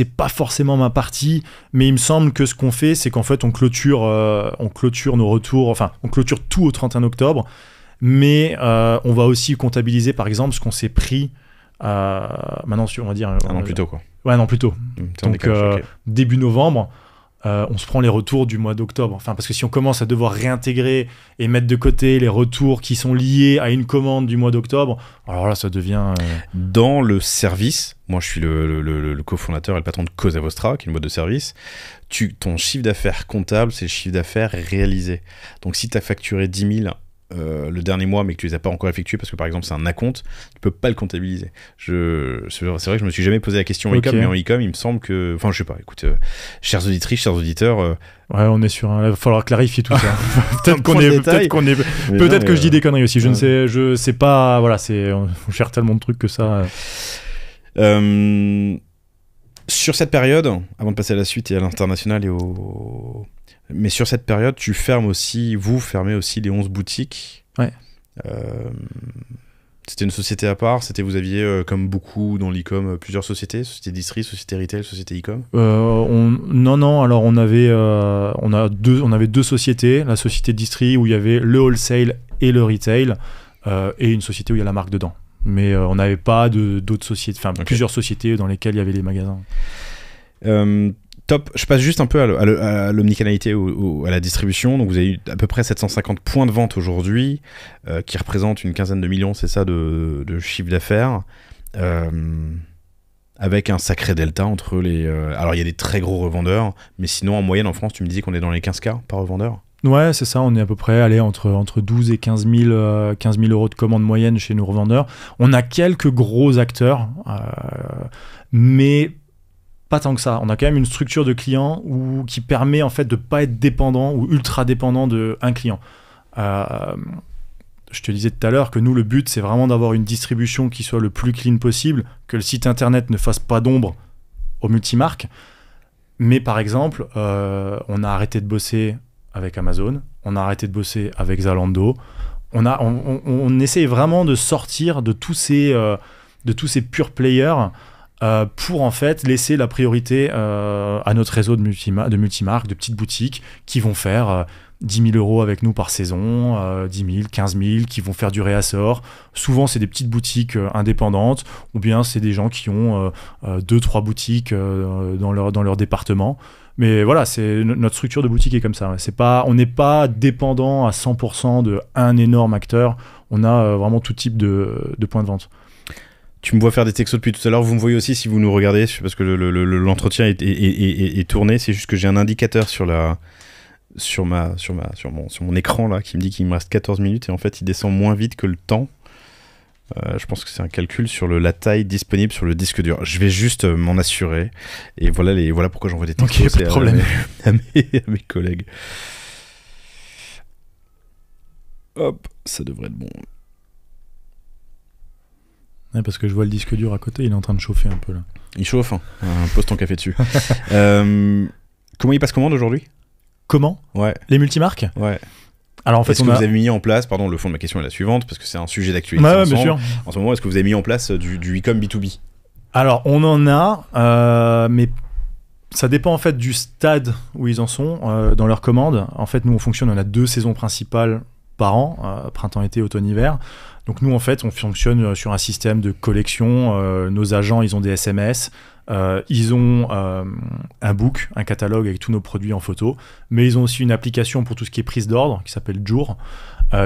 S2: pas forcément ma partie, mais il me semble que ce qu'on fait, c'est qu'en fait on clôture nos retours, enfin on clôture tout au 31 octobre, mais on va aussi comptabiliser par exemple ce qu'on s'est pris maintenant, on va dire...
S1: Un an plus tôt, quoi.
S2: Ouais, un an plus tôt. Donc
S1: okay.
S2: Début novembre, on se prend les retours du mois d'octobre. Enfin, parce que si on commence à devoir réintégrer et mettre de côté les retours qui sont liés à une commande du mois d'octobre, alors là, ça devient...
S1: Dans le service, moi je suis le cofondateur et le patron de Cosa Vostra, qui est une boîte de service, ton chiffre d'affaires comptable, c'est le chiffre d'affaires réalisé. Donc si tu as facturé 10 000 le dernier mois, mais que tu les as pas encore effectués parce que par exemple c'est un acompte, tu peux pas le comptabiliser. C'est vrai que je me suis jamais posé la question en e-com, mais en e-com il me semble que, enfin je sais pas, écoute, chères auditrices, chers auditeurs,
S2: ouais, on est sur il va falloir clarifier tout ça. peut-être que je dis des conneries aussi, je sais pas, voilà, on cherche tellement de trucs que ça.
S1: Sur cette période, avant de passer à la suite et à l'international mais sur cette période, vous fermez aussi les 11 boutiques.
S2: Ouais.
S1: C'était une société à part, vous aviez, comme beaucoup dans l'e-com, plusieurs sociétés, société distri, société retail, société e-com.
S2: Non, alors on avait deux sociétés, la société distri où il y avait le wholesale et le retail, et une société où il y a la marque dedans. Mais on n'avait pas d'autres sociétés, enfin plusieurs sociétés dans lesquelles il y avait les magasins.
S1: Top, je passe juste un peu à l'omnicanalité ou à la distribution. Donc vous avez eu à peu près 750 points de vente aujourd'hui, qui représentent une quinzaine de millions, c'est ça, de chiffre d'affaires, avec un sacré delta entre les... alors il y a des très gros revendeurs, mais sinon en moyenne en France, tu me disais qu'on est dans les 15K par revendeur.
S2: Ouais, c'est ça, on est à peu près entre 12 et 15 000 euros de commande moyenne chez nos revendeurs. On a quelques gros acteurs, mais pas tant que ça. On a quand même une structure de clients qui permet en fait de pas être dépendant ou ultra dépendant d'un client. Je te disais tout à l'heure que nous, le but, c'est vraiment d'avoir une distribution qui soit le plus clean possible, que le site internet ne fasse pas d'ombre aux multimarques. Mais par exemple, on a arrêté de bosser avec Amazon, on a arrêté de bosser avec Zalando. On essaie vraiment de sortir de tous ces pure players pour en fait laisser la priorité à notre réseau de multimarques, de petites boutiques qui vont faire 10 000 euros avec nous par saison, 10 000, 15 000, qui vont faire du réassort. Souvent, c'est des petites boutiques indépendantes, ou bien c'est des gens qui ont 2-3 boutiques dans leur département. Mais voilà, notre structure de boutique est comme ça. On n'est pas dépendant à 100% d'un énorme acteur. On a vraiment tout type de points de vente.
S1: Tu me vois faire des textos depuis tout à l'heure, vous me voyez aussi si vous nous regardez, parce que l'entretien est tourné, c'est juste que j'ai un indicateur sur mon écran là, qui me dit qu'il me reste 14 minutes, et en fait il descend moins vite que le temps. Je pense que c'est un calcul sur la taille disponible sur le disque dur. Je vais juste m'en assurer, et voilà pourquoi j'envoie des textos.
S2: Ok, pas de problème.
S1: À mes collègues. Hop, ça devrait être bon.
S2: Ouais, parce que je vois le disque dur à côté, il est en train de chauffer un peu là.
S1: Il chauffe, hein. Pose ton café dessus. Comment il passe commande aujourd'hui?
S2: Comment?
S1: Ouais.
S2: Les multimarques?
S1: Ouais.
S2: Alors en fait,
S1: est-ce que vous avez mis en place, pardon, le fond de ma question est la suivante, parce que c'est un sujet d'actualité.
S2: Ouais, bien sûr.
S1: En ce moment, est-ce que vous avez mis en place du e-com B2B?
S2: Alors on en a, mais ça dépend en fait du stade où ils en sont dans leurs commandes. En fait, nous on fonctionne, on a 2 saisons principales par an, printemps-été, automne-hiver. Donc nous en fait, on fonctionne sur un système de collection. Nos agents, ils ont des SMS. Ils ont un book, un catalogue avec tous nos produits en photo, mais ils ont aussi une application pour tout ce qui est prise d'ordre qui s'appelle Jour,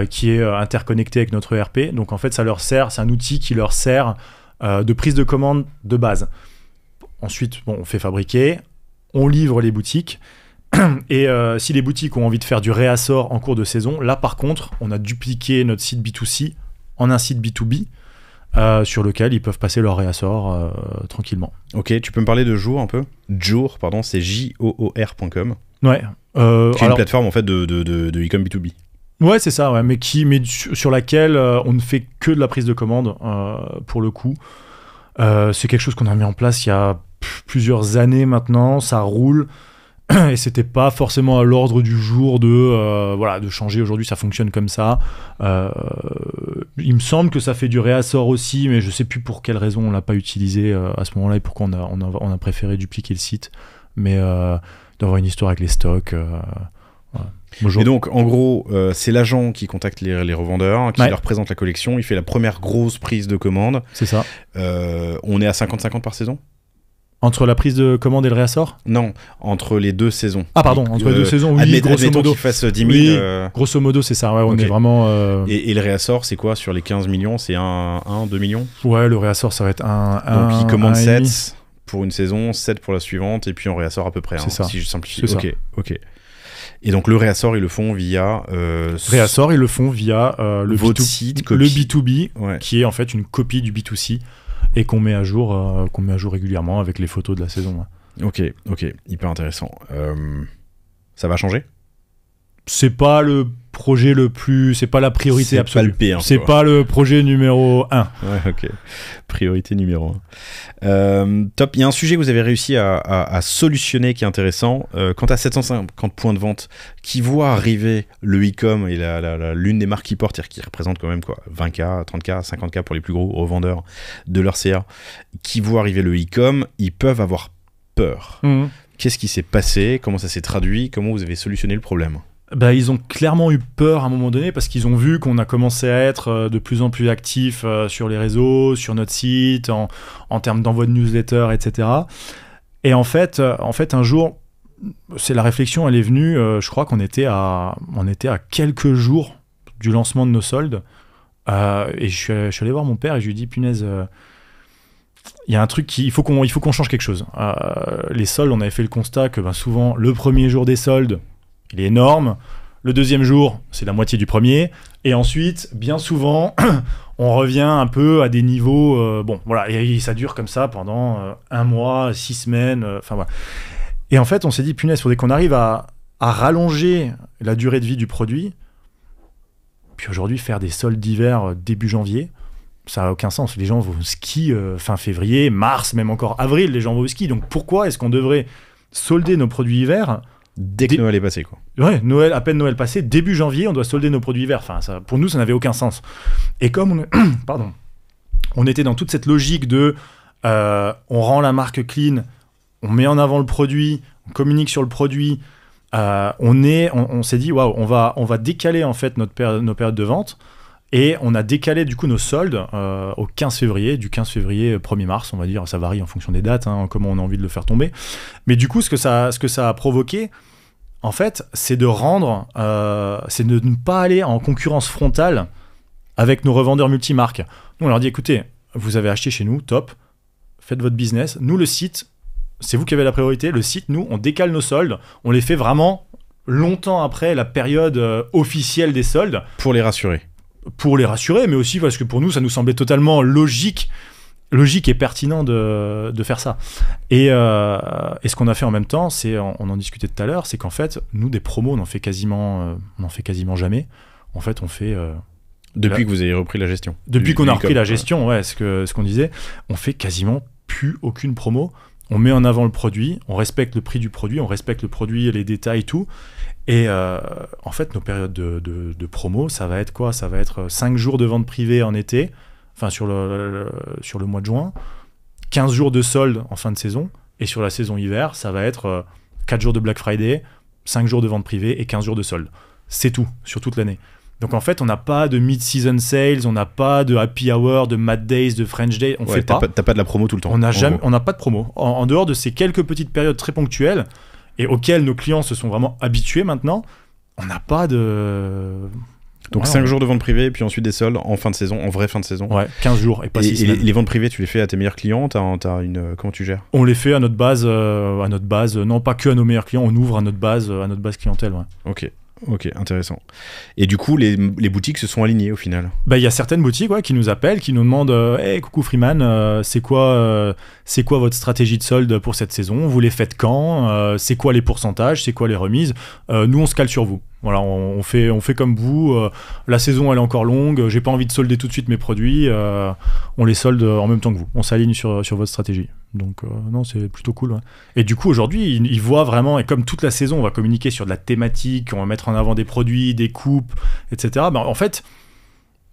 S2: qui est interconnectée avec notre ERP. Donc en fait, ça leur sert, c'est un outil qui leur sert de prise de commande de base. Ensuite, on fait fabriquer, on livre les boutiques, et si les boutiques ont envie de faire du réassort en cours de saison, là par contre, on a dupliqué notre site B2C en un site B2B. Sur lequel ils peuvent passer leur réassort tranquillement.
S1: Ok, tu peux me parler de Jour un peu? Jour, pardon, c'est joor.com.
S2: Ouais.
S1: C'est une plateforme en fait de e-com B2B.
S2: Ouais, c'est ça, ouais, mais sur laquelle on ne fait que de la prise de commande pour le coup. C'est quelque chose qu'on a mis en place il y a plusieurs années maintenant, ça roule. Et c'était pas forcément à l'ordre du jour de changer. Aujourd'hui, ça fonctionne comme ça. Il me semble que ça fait du réassort aussi, mais je sais plus pour quelle raison on l'a pas utilisé à ce moment-là et pourquoi on a préféré dupliquer le site. Mais d'avoir une histoire avec les stocks. Voilà.
S1: Et donc, en gros, c'est l'agent qui contacte les revendeurs, qui leur présente la collection. Il fait la première grosse prise de commande.
S2: C'est ça.
S1: On est à 50-50 par saison?
S2: Entre la prise de commande et le réassort?
S1: Non, entre les 2 saisons.
S2: Ah pardon, entre les 2 saisons, oui, grosso modo.
S1: Qu'il fasse 10 000.
S2: Oui, grosso modo, c'est ça, ouais, on est vraiment...
S1: Et le réassort, c'est quoi sur les 15 millions? C'est 2 millions?
S2: Ouais, le réassort, ça va être
S1: Donc il commande 7 pour une saison, 7 pour la suivante, et puis on réassort à peu près.
S2: C'est ça.
S1: Si je simplifie.
S2: Ok.
S1: Et donc le réassort, ils le font via...
S2: Réassort, ils le font via le
S1: site,
S2: le B2B,
S1: ouais.
S2: Qui est en fait une copie du B2C. Et qu'on met à jour régulièrement avec les photos de la saison. Ouais.
S1: Ok, hyper intéressant. Ça va changer?
S2: C'est pas le projet c'est pas la priorité absolue. C'est
S1: quoi.
S2: Pas le projet numéro 1.
S1: Ouais, ok. Priorité numéro 1. Top. Il y a un sujet que vous avez réussi à solutionner qui est intéressant. Quand tu as 750 points de vente qui voient arriver le e-com et l'une des marques qui portent, qui représente quand même 20K, 30K, 50K pour les plus gros revendeurs de leur CA, qui voient arriver le e-com, ils peuvent avoir peur. Mmh. Qu'est-ce qui s'est passé? Comment ça s'est traduit? Comment vous avez solutionné le problème?
S2: Ils ont clairement eu peur à un moment donné parce qu'ils ont vu qu'on a commencé à être de plus en plus actifs sur les réseaux, sur notre site, en termes d'envoi de newsletter, etc. Et en fait, un jour, la réflexion, elle est venue, je crois qu'on était à quelques jours du lancement de nos soldes. Et je suis allé voir mon père et je lui ai dit, punaise, il y a un truc il faut qu'on change quelque chose. Les soldes, on avait fait le constat que souvent, le premier jour des soldes, il est énorme. Le deuxième jour, c'est la moitié du premier. Et ensuite, bien souvent, on revient un peu à des niveaux... et ça dure comme ça pendant 1 mois, 6 semaines. Voilà. Et en fait, on s'est dit, punaise, il faudrait qu'on arrive à rallonger la durée de vie du produit. Puis aujourd'hui, faire des soldes d'hiver début janvier, ça n'a aucun sens. Les gens vont au ski fin février, mars, même encore avril, les gens vont au ski. Donc pourquoi est-ce qu'on devrait solder nos produits hiver
S1: dès que Noël est passé, quoi?
S2: Ouais, à peine Noël passé, début janvier, on doit solder nos produits hiver. Enfin, pour nous, ça n'avait aucun sens. Et comme on était dans toute cette logique de on rend la marque clean, on met en avant le produit, on communique sur le produit, on s'est dit, waouh, on va décaler en fait nos périodes de vente. Et on a décalé du coup nos soldes au 15 février, du 15 février 1er mars, on va dire, ça varie en fonction des dates, comment on a envie de le faire tomber. Mais du coup, ce que ça a provoqué, en fait, c'est de ne pas aller en concurrence frontale avec nos revendeurs multimarques. Nous, on leur dit, écoutez, vous avez acheté chez nous, top, faites votre business. Nous, le site, c'est vous qui avez la priorité. Le site, nous, on décale nos soldes. On les fait vraiment longtemps après la période officielle des soldes.
S1: Pour les rassurer.
S2: Pour les rassurer, mais aussi parce que pour nous, ça nous semblait totalement logique et pertinent de faire ça. Et ce qu'on a fait en même temps, c'est, on en discutait tout à l'heure, c'est qu'en fait, nous, des promos, on en fait quasiment jamais. En fait, on fait...
S1: Depuis que vous avez repris la gestion.
S2: Depuis qu'on a repris la gestion, ouais, ce qu'on disait, on fait quasiment plus aucune promo. On met en avant le produit, on respecte le prix du produit, on respecte le produit, les détails et tout. Et en fait, nos périodes de promo, ça va être quoi ? Ça va être 5 jours de vente privée en été, enfin sur le mois de juin, 15 jours de solde en fin de saison, et sur la saison hiver, ça va être 4 jours de Black Friday, 5 jours de vente privée et 15 jours de solde. C'est tout, sur toute l'année. Donc en fait, on n'a pas de mid-season sales, on n'a pas de happy hour, de Mad Days, de French Day, on fait pas.
S1: T'as pas de la promo tout le temps.
S2: On n'a pas de promo. En dehors de ces quelques petites périodes très ponctuelles, et auxquelles nos clients se sont vraiment habitués maintenant, on n'a pas de...
S1: Donc 5 jours de vente privée, puis ensuite des soldes en fin de saison, en vraie fin de saison.
S2: Ouais, 15 jours et pas 6 semaines.
S1: Et les ventes privées, tu les fais à tes meilleurs clients, comment tu gères ?
S2: On les fait à notre base, non pas que à nos meilleurs clients, on ouvre à notre base clientèle. Ouais.
S1: Ok, intéressant. Et du coup, les boutiques se sont alignées au final.
S2: Bah, y a certaines boutiques qui nous appellent, qui nous demandent hey, coucou Freeman, c'est quoi votre stratégie de solde pour cette saison ? Vous les faites quand ? C'est quoi les pourcentages ? C'est quoi les remises ? Nous, on se cale sur vous. Voilà, on fait comme vous. La saison, elle est encore longue. J'ai pas envie de solder tout de suite mes produits. On les solde en même temps que vous. On s'aligne sur votre stratégie. Donc, non, c'est plutôt cool. Ouais. Et du coup, aujourd'hui, ils voient vraiment, et comme toute la saison, on va communiquer sur de la thématique, on va mettre en avant des produits, des coupes, etc. Ben, en fait,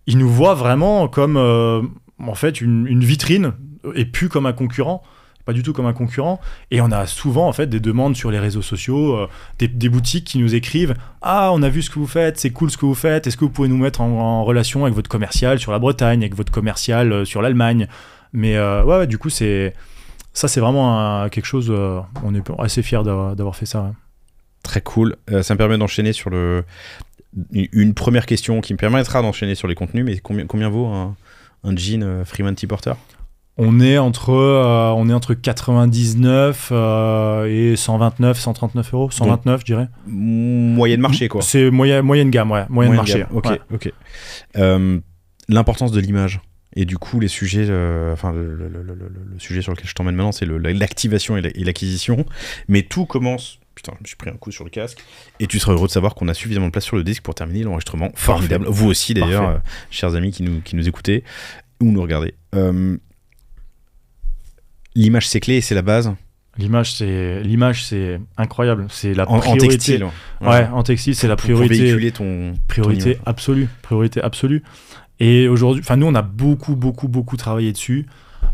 S2: ils nous voient vraiment comme en fait, une vitrine et plus comme un concurrent. Pas du tout comme un concurrent. Et on a souvent en fait des demandes sur les réseaux sociaux, des boutiques qui nous écrivent « Ah, on a vu ce que vous faites, c'est cool ce que vous faites. Est-ce que vous pouvez nous mettre en relation avec votre commercial sur la Bretagne, avec votre commercial sur l'Allemagne ?» Mais ouais, du coup, c'est vraiment quelque chose... on est assez fiers d'avoir fait ça. Ouais.
S1: Très cool. Ça me permet d'enchaîner sur une première question qui me permettra d'enchaîner sur les contenus. Mais combien vaut un jean Freeman T-Porter ?
S2: On est entre 99 et 129, 139 euros. 129, je dirais.
S1: Moyenne marché, quoi.
S2: C'est moyenne gamme, ouais. Moyenne marché.
S1: Gamme. Ok,
S2: ouais.
S1: Ok. L'importance de l'image. Et du coup, les sujets, le sujet sur lequel je t'emmène maintenant, c'est l'activation et l'acquisition. Mais tout commence... Putain, je me suis pris un coup sur le casque. Et tu seras heureux de savoir qu'on a suffisamment de place sur le disque pour terminer l'enregistrement. Formidable. Vous aussi, d'ailleurs, chers amis qui nous écoutez ou nous regardez. L'image, c'est clé et c'est la base.
S2: L'image, c'est incroyable. C'est la priorité.
S1: En textile.
S2: Ouais, en textile, c'est la priorité.
S1: Pour véhiculer ton
S2: priorité absolue. Priorité absolue. Et aujourd'hui, nous, on a beaucoup travaillé dessus.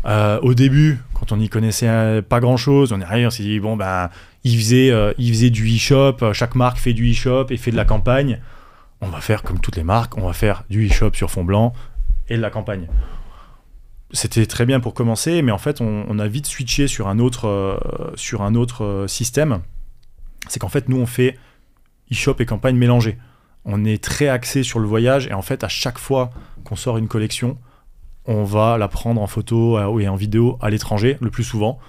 S2: Au début, quand on n'y connaissait pas grand-chose, on est arrivé, on s'est dit, bon, ben, il faisait du e-shop. Chaque marque fait du e-shop et fait de la campagne. On va faire comme toutes les marques. On va faire du e-shop sur fond blanc et de la campagne. C'était très bien pour commencer, mais en fait, on a vite switché sur un autre système. C'est qu'en fait, nous, on fait e-shop et campagne mélangée. On est très axé sur le voyage, et en fait, à chaque fois qu'on sort une collection, on va la prendre en photo et en vidéo à l'étranger, le plus souvent.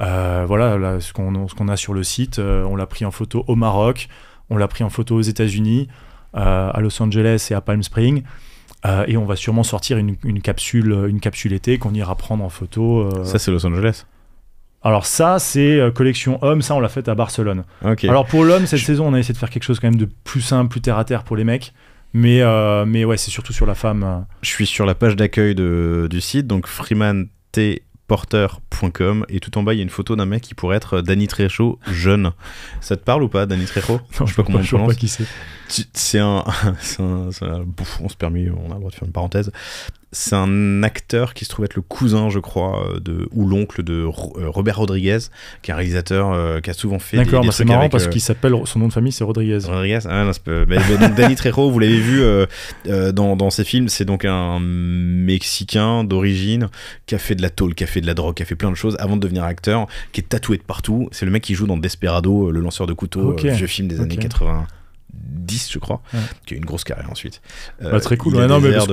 S2: Voilà, là, ce qu'on a sur le site, on l'a pris en photo au Maroc, on l'a pris en photo aux États-Unis, à Los Angeles et à Palm Springs. Et on va sûrement sortir une capsule été qu'on ira prendre en photo.
S1: Ça, c'est Los Angeles.
S2: Alors ça, c'est collection homme. Ça, on l'a fait à Barcelone.
S1: Okay.
S2: Alors pour l'homme, cette saison, on a essayé de faire quelque chose quand même de plus simple, plus terre à terre pour les mecs. Mais ouais, c'est surtout sur la femme.
S1: Je suis sur la page d'accueil du site, donc freemantporter.com, et tout en bas, il y a une photo d'un mec qui pourrait être Danny Trejo jeune. Ça te parle ou pas, Danny Trejo ?
S2: Non, je sais pas comment on prononce. Je sais pas qui c'est.
S1: C'est on se permet, on a le droit de faire une parenthèse. C'est un acteur qui se trouve être le cousin, je crois, ou l'oncle de Robert Rodriguez, qui est un réalisateur qui a souvent fait
S2: D'accord,
S1: des
S2: c'est marrant parce qu'il s'appelle, son nom de famille, c'est Rodriguez.
S1: Rodriguez, non, donc Danny Trejo, vous l'avez vu dans ses films, c'est donc un Mexicain d'origine qui a fait de la tôle, qui a fait de la drogue, qui a fait plein de choses avant de devenir acteur, qui est tatoué de partout. C'est le mec qui joue dans Desperado, le lanceur de couteau, vieux film des années 90, 2010, je crois, qui a eu une grosse carrière ensuite.
S2: Très cool.
S1: Il a
S2: non,
S1: des
S2: mais
S1: airs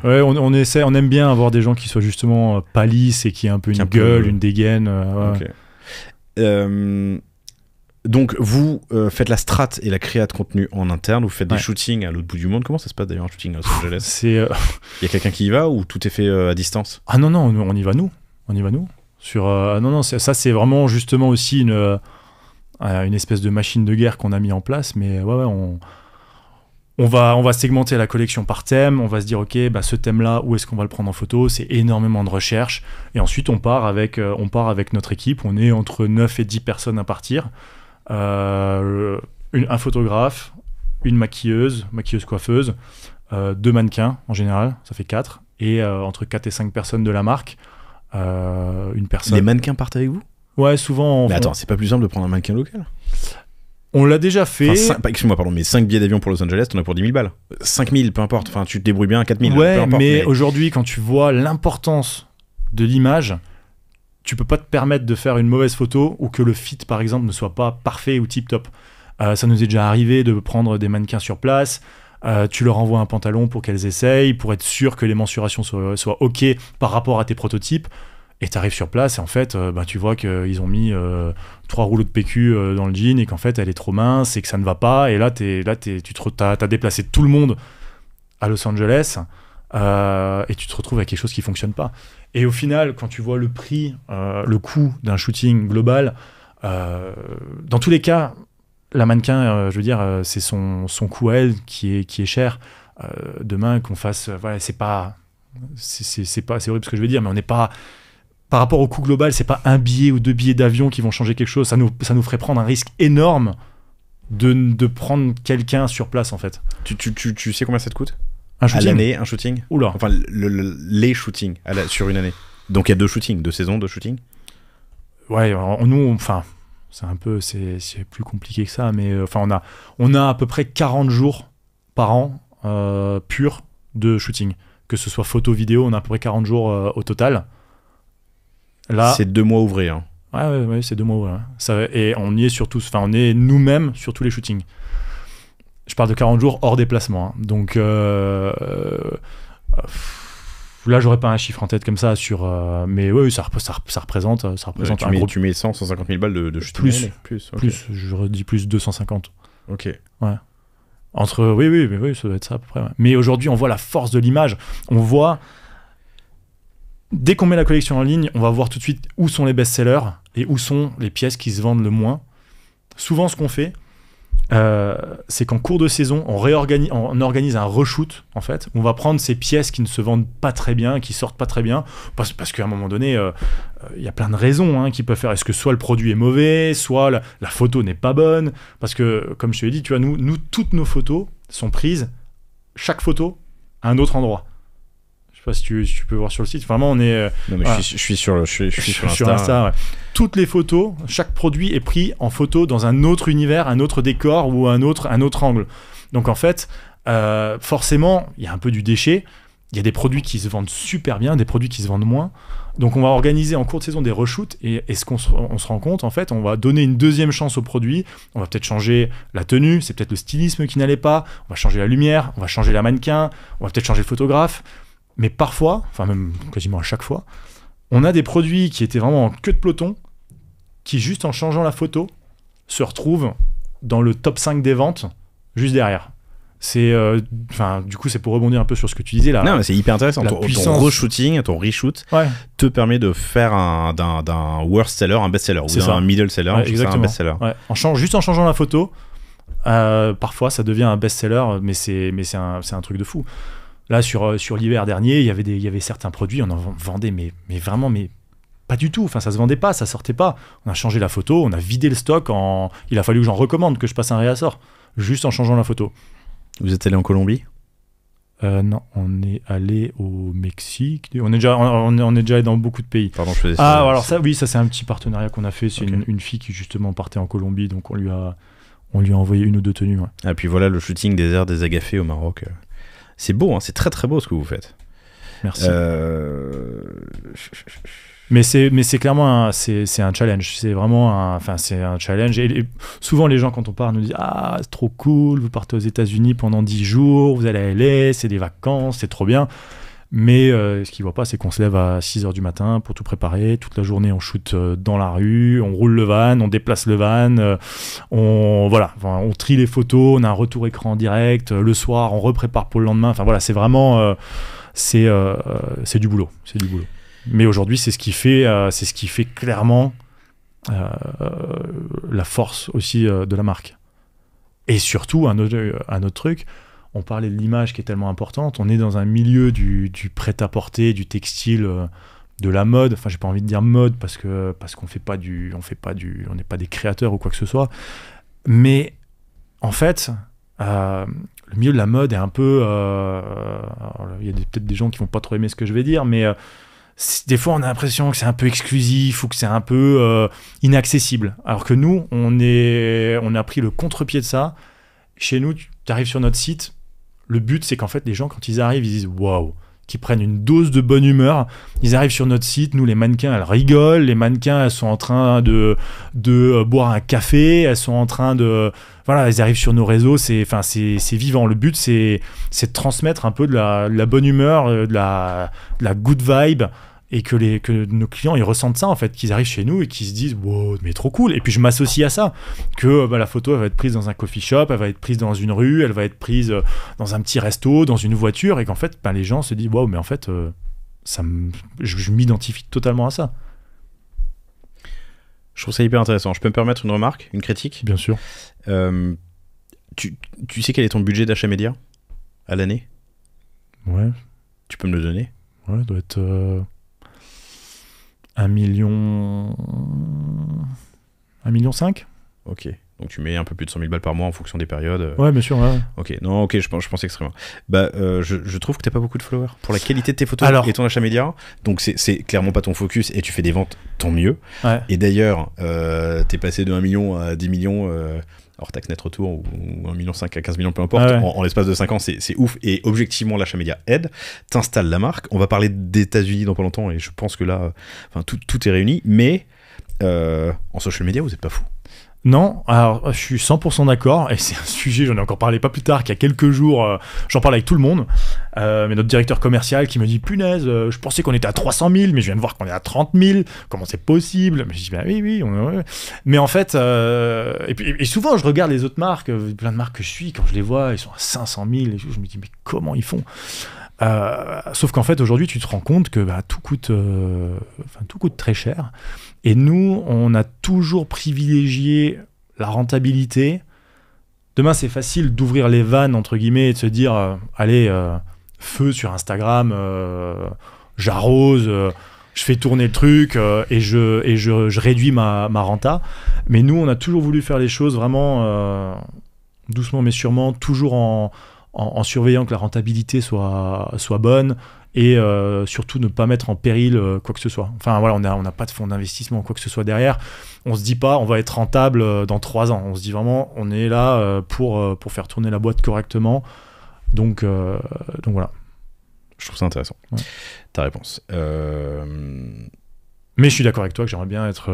S2: ouais, on aime bien avoir des gens qui soient justement pas lisses et qui aient un peu une gueule, une dégaine.
S1: Okay. Donc vous faites la strat et la créa de contenu en interne, vous faites des shootings à l'autre bout du monde. Comment ça se passe d'ailleurs un shooting à Los Angeles? Il y a quelqu'un qui y va ou tout est fait à distance?
S2: Ah non, on y va nous. Non, ça c'est vraiment justement aussi une espèce de machine de guerre qu'on a mis en place, mais on va segmenter la collection par thème, on va se dire ok, ce thème-là, où est-ce qu'on va le prendre en photo? C'est énormément de recherche, et ensuite on part avec notre équipe, on est entre 9 et 10 personnes à partir, un photographe, une maquilleuse coiffeuse, 2 mannequins en général, ça fait 4, et entre 4 et 5 personnes de la marque, une personne.
S1: Les mannequins partent avec vous?
S2: Ouais, souvent.
S1: Mais attends, c'est pas plus simple de prendre un mannequin local?
S2: On l'a déjà fait.
S1: Excuse-moi, pardon, mais 5 billets d'avion pour Los Angeles, t'en as pour 10 000 balles. 5 000, peu importe. Enfin, tu te débrouilles bien à 4 000.
S2: Ouais,
S1: peu importe,
S2: mais aujourd'hui, quand tu vois l'importance de l'image, tu peux pas te permettre de faire une mauvaise photo ou que le fit, par exemple, ne soit pas parfait ou tip-top. Ça nous est déjà arrivé de prendre des mannequins sur place. Tu leur envoies un pantalon pour qu'elles essayent, pour être sûr que les mensurations soient OK par rapport à tes prototypes. Et tu arrives sur place et en fait, tu vois qu'ils ont mis 3 rouleaux de PQ dans le jean et qu'en fait, elle est trop mince et que ça ne va pas. Et là, t'as déplacé tout le monde à Los Angeles et tu te retrouves avec quelque chose qui ne fonctionne pas. Et au final, quand tu vois le prix, le coût d'un shooting global, dans tous les cas, la mannequin, je veux dire, c'est son coût à elle qui est cher. Demain, qu'on fasse... c'est horrible ce que je veux dire, mais on n'est pas... Par rapport au coût global, c'est pas un billet ou 2 billets d'avion qui vont changer quelque chose. Ça nous ferait prendre un risque énorme de prendre quelqu'un sur place, en fait.
S1: Tu sais combien ça te coûte?
S2: Un shooting?
S1: À l'année, un shooting?
S2: Oula.
S1: Enfin, les shootings sur une année. Donc il y a 2 shootings, 2 saisons, 2 shootings? Ouais,
S2: c'est plus compliqué que ça, mais on a à peu près 40 jours par an purs de shooting. Que ce soit photo, vidéo, on a à peu près 40 jours au total. Là,
S1: c'est 2 mois ouvrés. Hein.
S2: Ouais, c'est 2 mois ouvrés. Et on y est sur tous, on est nous-mêmes sur tous les shootings. Je parle de 40 jours hors déplacement. Hein. Donc là, j'aurais pas un chiffre en tête comme ça mais oui, ça représente un gros.
S1: Tu mets 150 000 balles de shooting.
S2: Plus, j'aurais dit plus 250.
S1: Ok.
S2: Ouais. Oui, ça doit être ça à peu près. Ouais. Mais aujourd'hui, on voit la force de l'image. On voit. Dès qu'on met la collection en ligne, on va voir tout de suite où sont les best-sellers et où sont les pièces qui se vendent le moins. Souvent, ce qu'on fait, c'est qu'en cours de saison, on organise un reshoot, en fait. On va prendre ces pièces qui ne se vendent pas très bien, qui sortent pas très bien, parce qu'à un moment donné, y a plein de raisons qui peuvent faire. Est-ce que soit le produit est mauvais, soit la photo n'est pas bonne? Parce que, comme je te l'ai dit, tu vois, nous, toutes nos photos sont prises, chaque photo, à un autre endroit. Je sais pas si tu peux voir sur le site. Vraiment, on est.
S1: Non, mais voilà. je suis sur
S2: Insta. Ouais. Toutes les photos, chaque produit est pris en photo dans un autre univers, un autre décor ou un autre angle. Donc en fait, forcément, il y a un peu du déchet. Il y a des produits qui se vendent super bien, des produits qui se vendent moins. Donc on va organiser en cours de saison des reshoots et ce qu'on se rend compte, en fait, on va donner une deuxième chance au produit. On va peut-être changer la tenue, c'est peut-être le stylisme qui n'allait pas. On va changer la lumière, on va changer la mannequin, on va peut-être changer le photographe. Mais parfois, enfin même quasiment à chaque fois, on a des produits qui étaient vraiment en queue de peloton, qui juste en changeant la photo, se retrouvent dans le top 5 des ventes, juste derrière. Du coup, c'est pour rebondir un peu sur ce que tu disais là.
S1: Non, mais c'est hyper intéressant. Ton re-shooting, ton reshoot te permet de faire d'un worst seller un best seller ou d'un middle seller un best seller.
S2: Ouais. Juste en changeant la photo, parfois ça devient un best seller, mais c'est un truc de fou. Là, sur l'hiver dernier, il y avait certains produits, on en vendait, mais vraiment, mais pas du tout. Enfin, ça se vendait pas, ça sortait pas. On a changé la photo, on a vidé le stock. Il a fallu que j'en recommande, que je passe un réassort, juste en changeant la photo.
S1: Vous êtes allé en Colombie?
S2: Non, on est allé au Mexique. On est déjà allé dans beaucoup de pays.
S1: Pardon, je faisais
S2: ça. Alors ça, oui, ça c'est un petit partenariat qu'on a fait. C'est une fille qui justement partait en Colombie, donc on lui a envoyé 1 ou 2 tenues. Ouais.
S1: Et puis voilà le shooting des airs des agafés au Maroc. C'est beau, hein, c'est très très beau ce que vous faites.
S2: Merci. Mais c'est clairement c'est un challenge. C'est vraiment c'est un challenge. Et souvent, les gens, quand on part, nous disent « Ah, c'est trop cool, vous partez aux États-Unis pendant 10 jours, vous allez à LA, c'est des vacances, c'est trop bien. » Mais ce qu'ils ne voient pas, c'est qu'on se lève à 6h du matin pour tout préparer. Toute la journée, on shoot dans la rue, on roule le van, on déplace le van, on trie les photos, on a un retour écran en direct. Le soir, on reprépare pour le lendemain. Enfin voilà, c'est vraiment... c'est du boulot. C'est du boulot. Mais aujourd'hui, c'est ce qui fait clairement la force aussi de la marque. Et surtout, un autre truc, on parlait de l'image qui est tellement importante. On est dans un milieu du prêt-à-porter, du textile, de la mode. Enfin, j'ai pas envie de dire mode parce qu'on n'est pas des créateurs ou quoi que ce soit. Mais en fait, le milieu de la mode est un peu... il y a peut-être des gens qui vont pas trop aimer ce que je vais dire, mais des fois, on a l'impression que c'est un peu exclusif ou que c'est un peu inaccessible. Alors que nous, on a pris le contre-pied de ça. Chez nous, tu arrives sur notre site. Le but, c'est qu'en fait, les gens, quand ils arrivent, ils disent « Waouh !» Qu'ils prennent une dose de bonne humeur. Ils arrivent sur notre site. Nous, les mannequins, elles rigolent. Les mannequins, elles sont en train de boire un café. Elles sont en train de... Voilà, elles arrivent sur nos réseaux. C'est vivant. Le but, c'est de transmettre un peu de la bonne humeur, de la good vibe. Et que nos clients, ils ressentent ça, en fait, qu'ils arrivent chez nous et qu'ils se disent « Wow, mais trop cool !» Et puis, je m'associe à ça, que la photo, elle va être prise dans un coffee shop, elle va être prise dans une rue, elle va être prise dans un petit resto, dans une voiture, et qu'en fait, les gens se disent « Wow, mais en fait, je m'identifie totalement à ça. »
S1: Je trouve ça hyper intéressant. Je peux me permettre une remarque, une critique ?
S2: Bien sûr.
S1: Tu sais quel est ton budget d'achat média à l'année ?
S2: Ouais.
S1: Tu peux me le donner ?
S2: Ouais, ça doit être... 1,5 million.
S1: Ok. Donc tu mets un peu plus de 100 000 balles par mois en fonction des périodes.
S2: Ouais, bien sûr. Ouais.
S1: Ok. Non, ok, je pense extrêmement. Je trouve que t'as pas beaucoup de followers pour la qualité de tes photos et ton achat média. Donc c'est clairement pas ton focus et tu fais des ventes, tant mieux.
S2: Ouais.
S1: Et d'ailleurs, t'es passé de 1 million à 10 millions. Alors taxe net retour ou 1,5 million à 15 millions, peu importe, en l'espace de 5 ans, c'est ouf. Et objectivement, l'achat média aide, t'installes la marque. On va parler des États-Unis dans pas longtemps et je pense que là, tout est réuni. Mais en social media, vous êtes pas fou.
S2: Non, alors je suis 100% d'accord, et c'est un sujet, j'en ai encore parlé pas plus tard, qu'il y a quelques jours, j'en parle avec tout le monde, mais notre directeur commercial qui me dit « Punaise, je pensais qu'on était à 300 000, mais je viens de voir qu'on est à 30 000, comment c'est possible ?» Mais je dis « Bah oui, mais en fait, et souvent je regarde les autres marques, plein de marques que je suis, quand je les vois, ils sont à 500 000, et je me dis « Mais comment ils font ?» Sauf qu'en fait, aujourd'hui, tu te rends compte que tout coûte très cher. Et nous, on a toujours privilégié la rentabilité. Demain, c'est facile d'ouvrir les vannes, entre guillemets, et de se dire allez, feu sur Instagram, j'arrose, je fais tourner le truc et je réduis ma renta. Mais nous, on a toujours voulu faire les choses vraiment doucement mais sûrement, toujours en surveillant que la rentabilité soit bonne. Et surtout ne pas mettre en péril quoi que ce soit. Enfin voilà, on n'a pas de fonds d'investissement ou quoi que ce soit derrière. On se dit pas on va être rentable dans 3 ans. On se dit vraiment on est là pour faire tourner la boîte correctement. Donc voilà.
S1: Je trouve ça intéressant. Ouais. Ta réponse.
S2: Mais je suis d'accord avec toi que j'aimerais bien être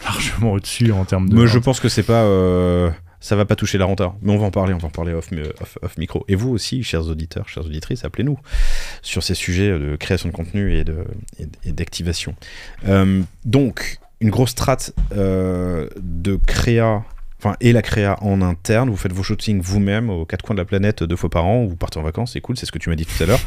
S2: largement au-dessus en termes de...
S1: Mais je pense que c'est pas... ça va pas toucher la renta, mais on va en parler off micro. Et vous aussi, chers auditeurs, chères auditrices, appelez-nous sur ces sujets de création de contenu et d'activation. Donc, une grosse strate de créa, et la créa en interne. Vous faites vos shootings vous-même aux 4 coins de la planète 2 fois par an. Vous partez en vacances, c'est cool, c'est ce que tu m'as dit tout à l'heure.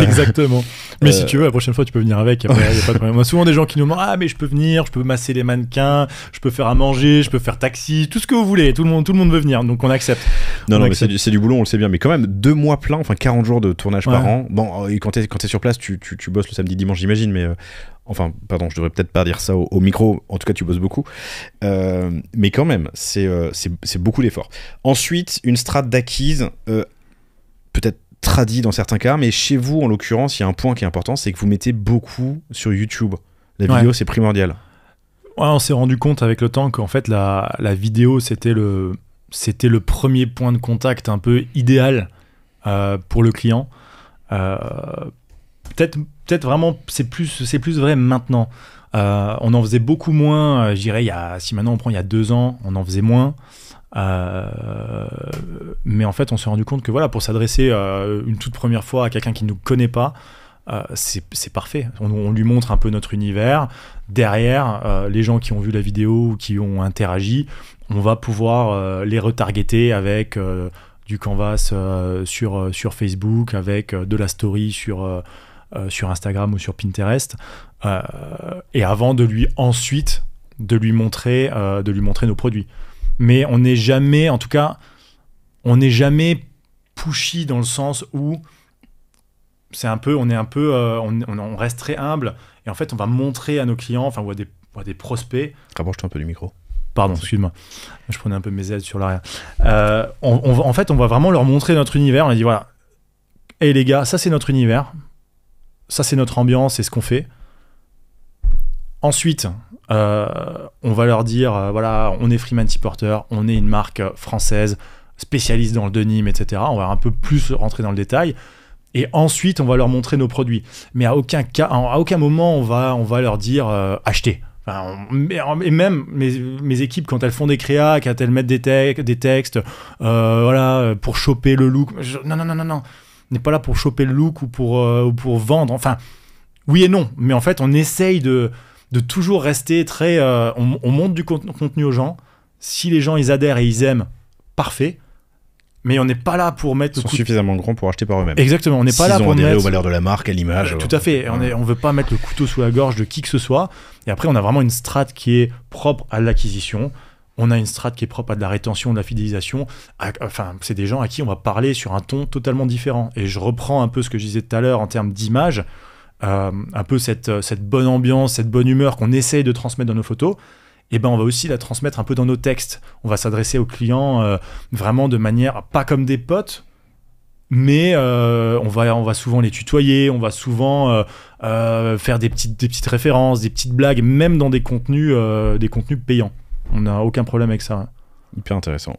S2: Exactement. Mais si tu veux, la prochaine fois, tu peux venir avec. Il n'y a pas de problème. On a souvent des gens qui nous demandent mais je peux venir, je peux masser les mannequins, je peux faire à manger, je peux faire taxi, tout ce que vous voulez. Tout le monde veut venir, donc on accepte.
S1: Non, mais c'est du boulot, on le sait bien. Mais quand même, 2 mois pleins, 40 jours de tournage par an. Bon, et quand t'es sur place, tu bosses le samedi, dimanche, j'imagine, mais. Enfin, pardon, je devrais peut-être pas dire ça au micro. En tout cas, tu bosses beaucoup. Mais quand même, c'est beaucoup d'efforts. Ensuite, une strate d'acquise, peut-être tradie dans certains cas, mais chez vous, en l'occurrence, il y a un point qui est important, c'est que vous mettez beaucoup sur YouTube. La vidéo, c'est primordial.
S2: Ouais, on s'est rendu compte avec le temps qu'en fait, la vidéo, c'était le premier point de contact un peu idéal pour le client. peut-être vraiment, c'est plus vrai maintenant. On en faisait beaucoup moins, je dirais, si maintenant on prend il y a 2 ans, on en faisait moins. Mais en fait, on s'est rendu compte que voilà, pour s'adresser une toute première fois à quelqu'un qui ne nous connaît pas, c'est parfait. On lui montre un peu notre univers. Derrière, les gens qui ont vu la vidéo ou qui ont interagi, on va pouvoir les retargeter avec du canvas sur Facebook, avec de la story sur Instagram ou sur Pinterest, et avant de lui montrer nos produits. Mais on n'est jamais, en tout cas, pushy dans le sens où on reste très humble, et en fait on va montrer à nos clients, enfin ou à des prospects.
S1: Rapproche-toi un peu du micro.
S2: Pardon, excuse-moi. Je prenais un peu mes aides sur l'arrière. En fait, on va vraiment leur montrer notre univers. On a dit voilà, hey les gars, ça c'est notre univers, ça c'est notre ambiance, c'est ce qu'on fait. Ensuite, on va leur dire voilà, on est Freeman T-Porter, on est une marque française spécialiste dans le denim, etc. On va un peu plus rentrer dans le détail. Et ensuite, on va leur montrer nos produits. Mais à aucun moment, on va leur dire achetez. Et même mes équipes, quand elles font des créas, quand elles mettent des textes, voilà, pour choper le look. Non. On n'est pas là pour choper le look ou pour vendre. Enfin, oui et non. Mais en fait, on essaye de toujours rester très. On montre du contenu aux gens. Si les gens ils adhèrent et ils aiment, parfait. Mais on n'est pas là pour mettre.
S1: Ils sont suffisamment grands pour acheter par eux-mêmes.
S2: Exactement, on n'est pas là pour
S1: mettre. S'ils ont adhéré aux
S2: mettre.
S1: valeurs de la marque, à l'image.
S2: Tout à fait. On veut pas mettre le couteau sous la gorge de qui que ce soit. Et après, on a vraiment une strat qui est propre à l'acquisition. On a une strat qui est propre à de la rétention, de la fidélisation. Enfin, c'est des gens à qui on va parler sur un ton totalement différent. Et je reprends un peu ce que je disais tout à l'heure en termes d'image. Un peu cette bonne ambiance, cette bonne humeur qu'on essaye de transmettre dans nos photos. Et ben on va aussi la transmettre un peu dans nos textes. On va s'adresser aux clients vraiment de manière, pas comme des potes, mais on va souvent les tutoyer, on va souvent faire des petites références, des petites blagues, même dans des contenus payants. On n'a aucun problème avec ça.
S1: Hyper intéressant.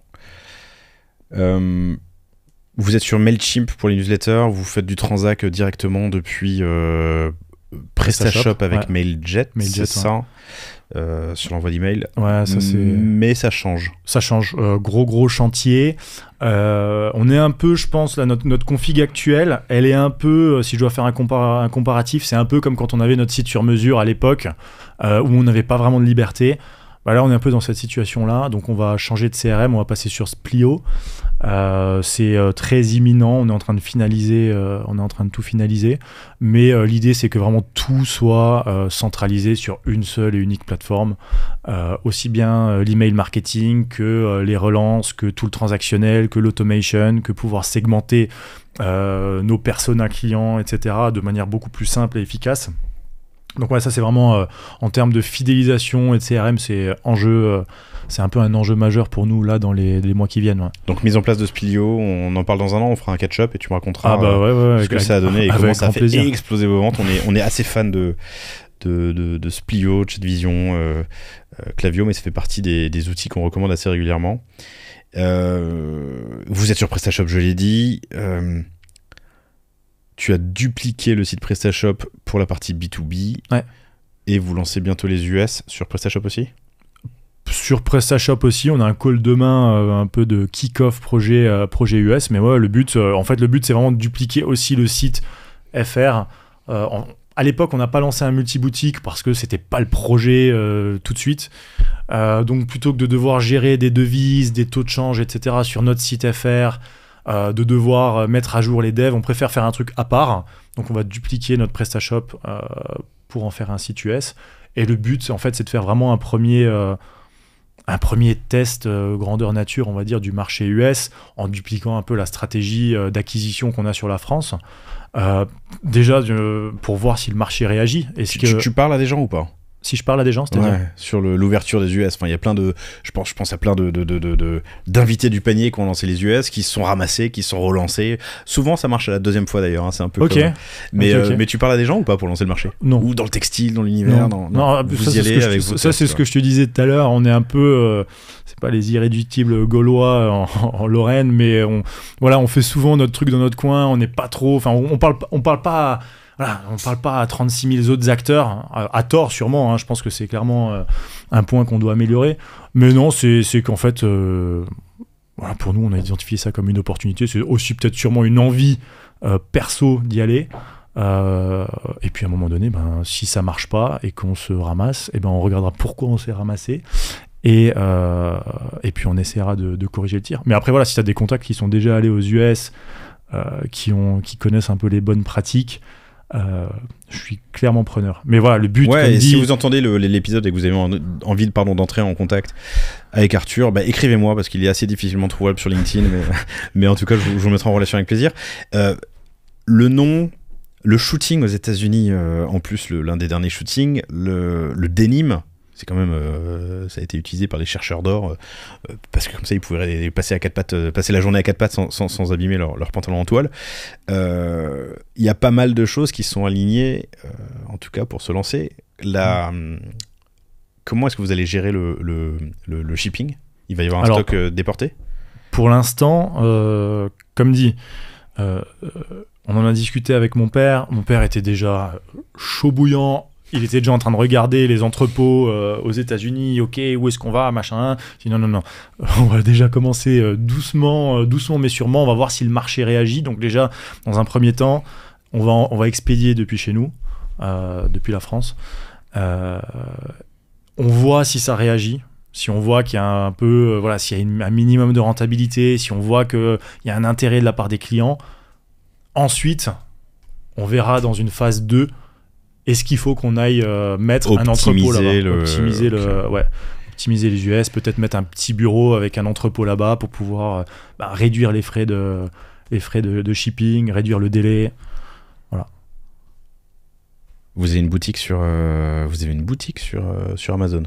S1: Vous êtes sur Mailchimp pour les newsletters, vous faites du transac directement depuis PrestaShop avec Mailjet, c'est ça sur l'envoi d'email.
S2: Ouais, ça c'est.
S1: Mais ça change.
S2: Ça change. Gros chantier. On est un peu, je pense, là, notre config actuelle, elle est un peu, si je dois faire un comparatif, c'est un peu comme quand on avait notre site sur mesure à l'époque, où on n'avait pas vraiment de liberté. Bah là, on est un peu dans cette situation-là, donc on va changer de CRM, on va passer sur Splio. C'est très imminent, on est en train de finaliser, on est en train de tout finaliser, mais l'idée c'est que vraiment tout soit centralisé sur une seule et unique plateforme, aussi bien l'email marketing que les relances, que tout le transactionnel, que l'automation, que pouvoir segmenter nos personas clients, etc. de manière beaucoup plus simple et efficace. Donc ouais, ça c'est vraiment en termes de fidélisation et de CRM, c'est un peu un enjeu majeur pour nous là dans les mois qui viennent. Ouais.
S1: Donc mise en place de Splio, on en parle dans un an, on fera un catch-up et tu me raconteras ce que ça a donné et comment ça a fait exploser vos ventes. On est assez fan de Splio, ChatVision, Klaviyo, mais ça fait partie des outils qu'on recommande assez régulièrement. Vous êtes sur PrestaShop, je l'ai dit. Tu as dupliqué le site PrestaShop pour la partie B2B.
S2: Ouais.
S1: Et vous lancez bientôt les US sur PrestaShop aussi ?
S2: Sur PrestaShop aussi, on a un call demain, un peu de kick-off projet US. Mais ouais, le but c'est vraiment de dupliquer aussi le site FR. À l'époque, on n'a pas lancé un multi-boutique parce que c'était pas le projet tout de suite. Donc plutôt que de devoir gérer des devises, des taux de change, etc. sur notre site FR, de devoir mettre à jour les devs, on préfère faire un truc à part. Donc on va dupliquer notre PrestaShop pour en faire un site US. Et le but, en fait, c'est de faire vraiment un premier test grandeur nature, on va dire, du marché US, en dupliquant un peu la stratégie d'acquisition qu'on a sur la France. Déjà, pour voir si le marché réagit.
S1: Tu parles à des gens ou pas ?
S2: Si je parle à des gens, c'est-à-dire
S1: sur l'ouverture des US, enfin il y a plein de, je pense à plein d'invités du panier qui ont lancé les US, qui se sont ramassés, qui se sont relancés. Souvent ça marche à la deuxième fois d'ailleurs, hein, c'est un peu.
S2: Ok.
S1: Mais tu parles à des gens ou pas pour lancer le marché ?
S2: Non.
S1: Ou dans le textile, dans l'univers ?
S2: Non.
S1: Vous y allez avec vos
S2: ça c'est ce que je te disais tout à l'heure. On est un peu, c'est pas les irréductibles gaulois en Lorraine, mais on fait souvent notre truc dans notre coin. On n'est pas trop, enfin on parle pas. voilà, on parle pas à 36 000 autres acteurs, à tort sûrement, hein, je pense que c'est clairement un point qu'on doit améliorer, mais non, c'est qu'en fait, voilà, pour nous, on a identifié ça comme une opportunité, c'est aussi peut-être sûrement une envie perso d'y aller, et puis à un moment donné, si ça marche pas et qu'on se ramasse, on regardera pourquoi on s'est ramassé, et puis on essaiera de corriger le tir. Mais après voilà, si tu as des contacts qui sont déjà allés aux US, qui connaissent un peu les bonnes pratiques, je suis clairement preneur. Mais voilà, le but,
S1: ouais, et si vous entendez l'épisode et que vous avez envie d'entrer en contact avec Arthur, écrivez-moi, parce qu'il est assez difficilement trouvable sur LinkedIn, mais en tout cas je vous mettrai en relation avec plaisir. Le shooting aux États-Unis, en plus l'un des derniers shootings, le denim, c'est quand même, ça a été utilisé par les chercheurs d'or, parce que comme ça ils pouvaient passer la journée à quatre pattes sans abîmer leur pantalon en toile. Il y a pas mal de choses qui sont alignées, en tout cas pour se lancer. Comment est-ce que vous allez gérer le shipping ? Il va y avoir un stock déporté ?
S2: Pour l'instant, comme dit, on en a discuté avec mon père. Mon père était déjà chaud bouillant. Il était déjà en train de regarder les entrepôts aux États-Unis. Ok, où est-ce qu'on va, machin. Je dis non. On va déjà commencer doucement mais sûrement. On va voir si le marché réagit. Donc déjà, dans un premier temps, on va expédier depuis chez nous, depuis la France. On voit si ça réagit. Si on voit qu'il y a un peu, s'il y a un minimum de rentabilité, si on voit qu'il y a un intérêt de la part des clients. Ensuite, on verra dans une phase 2 est-ce qu'il faut qu'on aille mettre un entrepôt là-bas, optimiser les US, peut-être mettre un petit bureau avec un entrepôt là-bas pour pouvoir réduire les frais de shipping, réduire le délai. Voilà.
S1: Vous avez une boutique sur Amazon.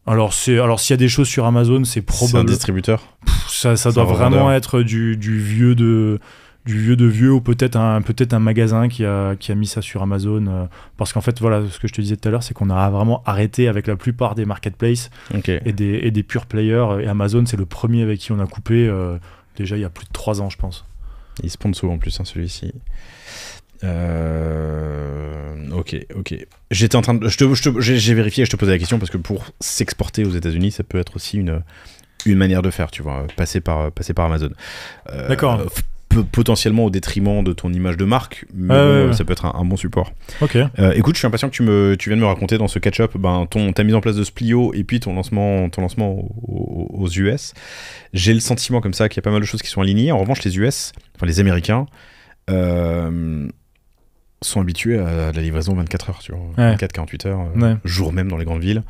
S2: Alors s'il y a des choses sur Amazon, c'est probable.
S1: C'est un distributeur.
S2: Ça doit vraiment être du vieux de vieux, ou peut-être un magasin qui a mis ça sur Amazon, parce qu'en fait voilà, ce que je te disais tout à l'heure, c'est qu'on a vraiment arrêté avec la plupart des marketplaces et des pure players, et Amazon c'est le premier avec qui on a coupé déjà il y a plus de 3 ans je pense.
S1: Il sponsor en plus celui-ci. Ok. J'étais en train de, j'ai vérifié, je te posais la question parce que pour s'exporter aux États-Unis, ça peut être aussi une manière de faire, tu vois, passer par Amazon.
S2: D'accord.
S1: Potentiellement au détriment de ton image de marque, mais ça peut être un bon support.
S2: Ok.
S1: Écoute, je suis impatient que tu viennes me raconter dans ce catch-up ta mise en place de Splio et puis ton lancement aux US. J'ai le sentiment comme ça qu'il y a pas mal de choses qui sont alignées. En revanche, les Américains sont habitués à la livraison 24 heures, tu vois, 24-48 heures, jour même dans les grandes villes.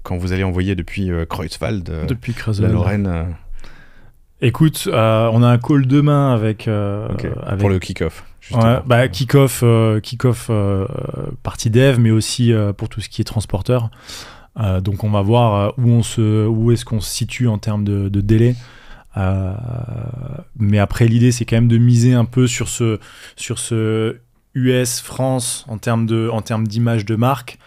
S1: Quand vous allez envoyer depuis Kreuzwald, la Lorraine...
S2: Écoute, on a un call demain avec
S1: pour le kick-off.
S2: Kick-off partie dev, mais aussi pour tout ce qui est transporteur. Donc on va voir où est-ce qu'on se situe en termes de délai. Mais après l'idée c'est quand même de miser un peu sur ce US France en termes d'image de marque.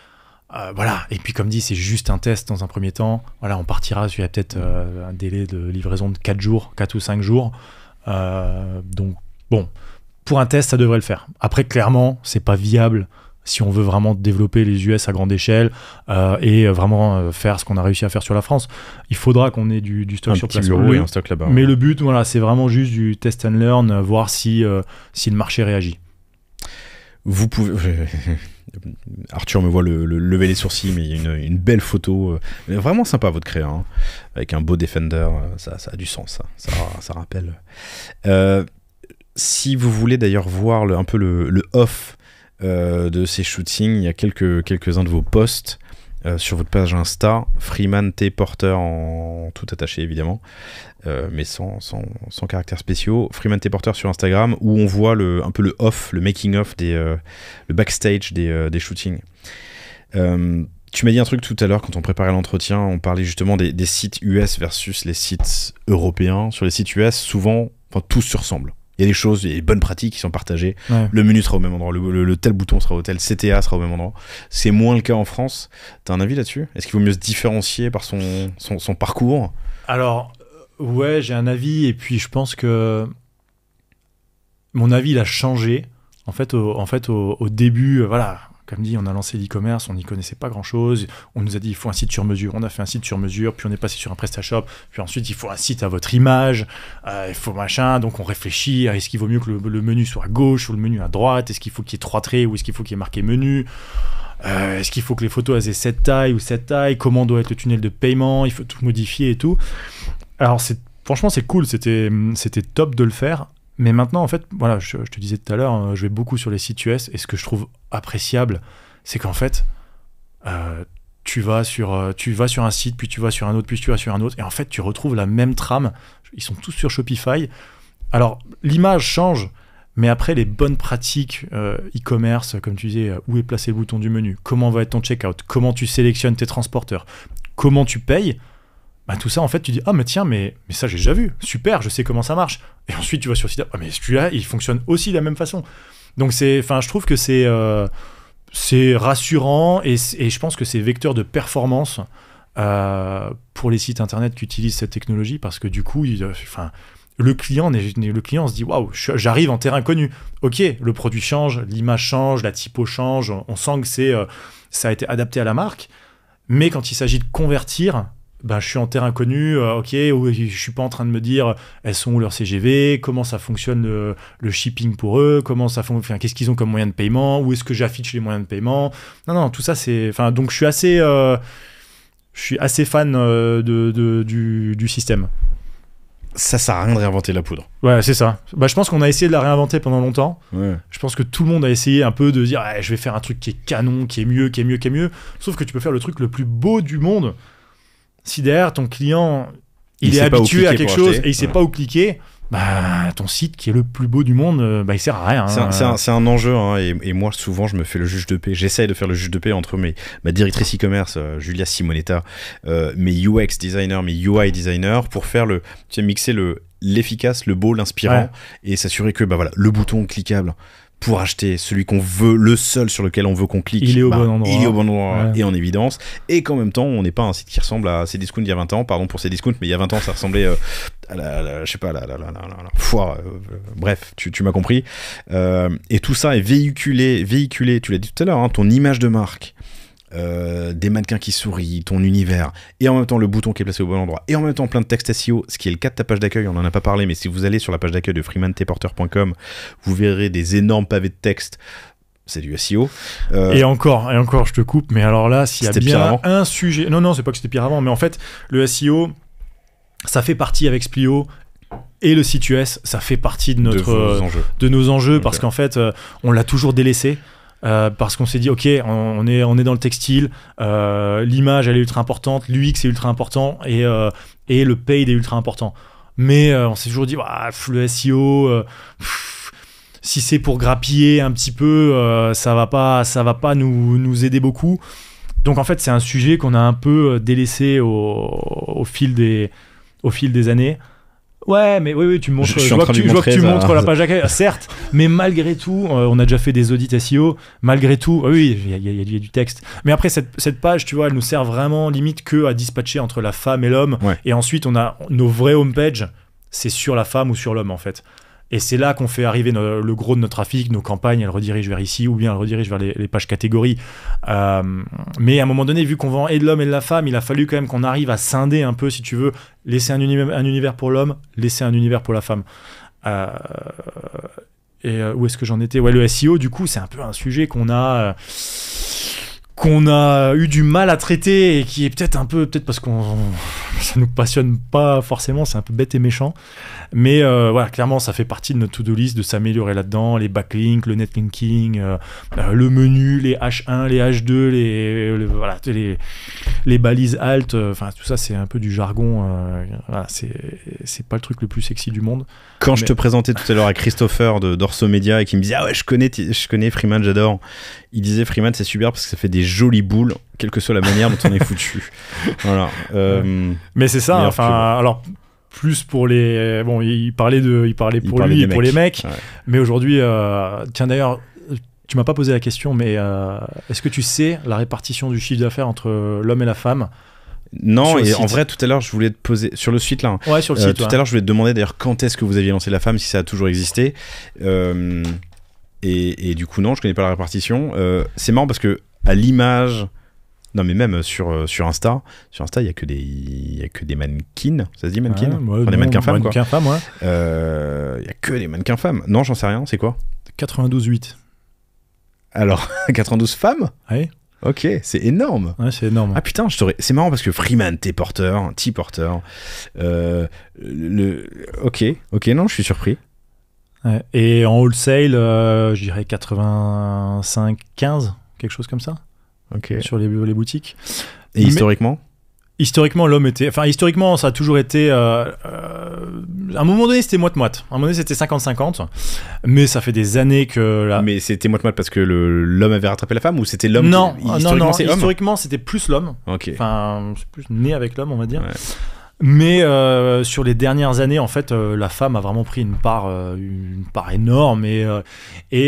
S2: Voilà, et puis comme dit, c'est juste un test dans un premier temps. Voilà, on partira sur peut-être un délai de livraison de 4 ou 5 jours. Donc, bon, pour un test, ça devrait le faire. Après, clairement, c'est pas viable si on veut vraiment développer les US à grande échelle et vraiment faire ce qu'on a réussi à faire sur la France. Il faudra qu'on ait du stock sur place.
S1: Bureau et un stock là-bas.
S2: Mais le but, voilà, c'est vraiment juste du test and learn, voir si le marché réagit.
S1: Vous pouvez... Arthur me voit lever les sourcils, mais il y a une belle photo, vraiment sympa votre créa, hein, avec un beau Defender, ça a du sens, ça rappelle. Si vous voulez d'ailleurs voir un peu le off de ces shootings, il y a quelques-uns de vos posts sur votre page Insta, Freeman T Porter en tout attaché évidemment, mais sans caractères spéciaux. Freeman T Porter sur Instagram, où on voit un peu le off, le making of le backstage des shootings. Tu m'as dit un truc tout à l'heure quand on préparait l'entretien, on parlait justement des sites US versus les sites européens. Sur les sites US, souvent, tous se ressemblent. Il y a des choses, il y a des bonnes pratiques qui sont partagées. Ouais. Le menu sera au même endroit, le tel bouton sera au tel, CTA sera au même endroit. C'est moins le cas en France. T'as un avis là-dessus ? Est-ce qu'il vaut mieux se différencier par son parcours ?
S2: Alors, ouais, j'ai un avis, et puis je pense que mon avis, il a changé. En fait, au début, voilà, comme dit, on a lancé l'e-commerce, on n'y connaissait pas grand-chose. On nous a dit il faut un site sur mesure. On a fait un site sur mesure, puis on est passé sur un PrestaShop. Puis ensuite, il faut un site à votre image. Il faut machin. Donc on réfléchit. Est-ce qu'il vaut mieux que le menu soit à gauche ou le menu à droite? Est-ce qu'il faut qu'il y ait 3 traits ou est-ce qu'il faut qu'il y ait marqué menu? Est-ce qu'il faut que les photos aient cette taille ou cette taille? Comment doit être le tunnel de paiement? Il faut tout modifier et tout. Alors franchement, c'est cool. C'était top de le faire. Mais maintenant, en fait, voilà, je te disais tout à l'heure, je vais beaucoup sur les sites US, et ce que je trouve appréciable, c'est qu'en fait, tu vas sur un site, puis tu vas sur un autre, puis tu vas sur un autre, et en fait, tu retrouves la même trame. Ils sont tous sur Shopify. Alors, l'image change, mais après, les bonnes pratiques e-commerce, comme tu disais, où est placé le bouton du menu, comment va être ton checkout, comment tu sélectionnes tes transporteurs, comment tu payes, bah, tout ça, en fait, tu dis, ah, mais tiens, mais ça, j'ai déjà vu. Super, je sais comment ça marche. Et ensuite, tu vas sur le site, ah, mais celui-là, il fonctionne aussi de la même façon. Donc, je trouve que c'est rassurant et je pense que c'est vecteur de performance pour les sites internet qui utilisent cette technologie parce que du coup, le client se dit, waouh, j'arrive en terrain connu. Ok, le produit change, l'image change, la typo change, on sent que ça a été adapté à la marque. Mais quand il s'agit de convertir, ben, je suis en terrain connu, ok, je suis pas en train de me dire elles sont où leurs CGV, comment ça fonctionne le shipping pour eux, qu'est-ce qu'ils ont comme moyen de paiement, où est-ce que j'affiche les moyens de paiement. Non, tout ça donc je suis assez fan du système.
S1: Ça sert à rien de réinventer la poudre.
S2: Ouais, c'est ça. Bah, je pense qu'on a essayé de la réinventer pendant longtemps.
S1: Ouais.
S2: Je pense que tout le monde a essayé un peu de dire je vais faire un truc qui est canon, qui est mieux. Sauf que tu peux faire le truc le plus beau du monde. Si derrière ton client il est habitué à quelque chose et il sait pas où cliquer, bah ton site qui est le plus beau du monde, bah il sert à rien.
S1: C'est un enjeu hein, et moi souvent je me fais le juge de paix. J'essaye de faire le juge de paix entre ma directrice e-commerce Julia Simonetta, mes UX designers, mes UI designers pour faire mixer l'efficace, le beau, l'inspirant et s'assurer que bah voilà le bouton cliquable pour acheter celui qu'on veut, le seul sur lequel on veut qu'on clique,
S2: il est au bon endroit.
S1: Il est au bon endroit et en évidence. Et qu'en même temps, on n'est pas un site qui ressemble à Cdiscount il y a 20 ans. Pardon pour Cdiscount, mais il y a 20 ans, ça ressemblait à la foire. Bref, tu m'as compris. Et tout ça est véhiculé, tu l'as dit tout à l'heure, hein, ton image de marque. Des mannequins qui sourient, ton univers, et en même temps le bouton qui est placé au bon endroit, et en même temps plein de textes SEO, ce qui est le cas de ta page d'accueil. On en a pas parlé, mais si vous allez sur la page d'accueil de freemantporter.com, vous verrez des énormes pavés de texte. C'est du SEO.
S2: Et encore, je te coupe, mais alors là, s'il y a bien un sujet... Non, c'est pas que c'était pire avant, mais en fait, le SEO, ça fait partie avec Splio, et le site US, ça fait partie de nos enjeux, okay. Parce qu'en fait, on l'a toujours délaissé. Parce qu'on s'est dit ok on est dans le textile, l'image elle est ultra importante, l'UX est ultra important et le paid est ultra important, mais on s'est toujours dit le SEO si c'est pour grappiller un petit peu ça va pas nous aider beaucoup. Donc en fait c'est un sujet qu'on a un peu délaissé au fil des années. Ouais, mais oui, tu me montres. Je vois que tu montres la page d'accueil, certes, mais malgré tout, on a déjà fait des audits SEO. Malgré tout, oui, il y a du texte. Mais après, cette page, tu vois, elle nous sert vraiment limite que à dispatcher entre la femme et l'homme. Ouais. Et ensuite, on a nos vrais homepages, c'est sur la femme ou sur l'homme en fait. Et c'est là qu'on fait arriver le gros de notre trafic, nos campagnes, elles redirigent vers ici, ou bien elles redirigent vers les pages catégories. Mais à un moment donné, vu qu'on vend et de l'homme et de la femme, il a fallu quand même qu'on arrive à scinder un peu, si tu veux, laisser un univers pour l'homme, laisser un univers pour la femme. Où est-ce que j'en étais ? Ouais, le SEO, du coup, c'est un peu un sujet qu'on a eu du mal à traiter et qui est peut-être parce ça nous passionne pas forcément, c'est un peu bête et méchant, mais voilà, clairement ça fait partie de notre to-do list de s'améliorer là-dedans, les backlinks, le netlinking, le menu, les H1, les H2, les balises alt, enfin tout ça c'est un peu du jargon, voilà, c'est pas le truc le plus sexy du monde.
S1: Quand je te présentais tout à l'heure à Christopher d'Orso Media et qui me disait je connais Freeman, j'adore, il disait Freeman c'est super parce que ça fait des jolies boules quelle que soit la manière dont on est foutu. Voilà.
S2: Mais c'est ça, enfin, alors plus pour les... Bon, il parlait pour lui et pour les mecs, ouais. Mais aujourd'hui, tiens d'ailleurs, tu m'as pas posé la question, mais est-ce que tu sais la répartition du chiffre d'affaires entre l'homme et la femme ?
S1: Non, et en vrai, tout à l'heure, je voulais te poser sur le site là.
S2: Ouais, sur le site.
S1: Tout à l'heure, je voulais te demander d'ailleurs quand est-ce que vous aviez lancé la femme, si ça a toujours existé. Et du coup, non, je connais pas la répartition. C'est marrant parce que à l'image, non mais même sur Insta, il y a que des mannequins, ça se dit mannequins, des mannequins femmes quoi.
S2: Femmes, ouais.
S1: Il y a que des mannequins femmes. Non, j'en sais rien. C'est quoi?
S2: 92,8.
S1: Alors 92 femmes?
S2: Ouais.
S1: Ok, c'est énorme.
S2: Ouais, c'est énorme.
S1: Ah putain, c'est marrant parce que Freeman, T-porteur. Ok, non, je suis surpris.
S2: Ouais. Et en wholesale, je dirais 85-15, quelque chose comme ça.
S1: Ok.
S2: Sur les boutiques.
S1: Et historiquement?
S2: Historiquement, l'homme était... Enfin, historiquement, ça a toujours été... à un moment donné, c'était moite-moite. À un moment donné, c'était 50-50. Mais ça fait des années que... Là...
S1: Mais c'était moite-moite parce que l'homme avait rattrapé la femme ou c'était l'homme
S2: Non,
S1: historiquement, c'est homme.
S2: Historiquement, c'était plus l'homme.
S1: Ok.
S2: Enfin, c'est plus né avec l'homme, on va dire.
S1: Ouais.
S2: Mais sur les dernières années, en fait, la femme a vraiment pris une part énorme. Et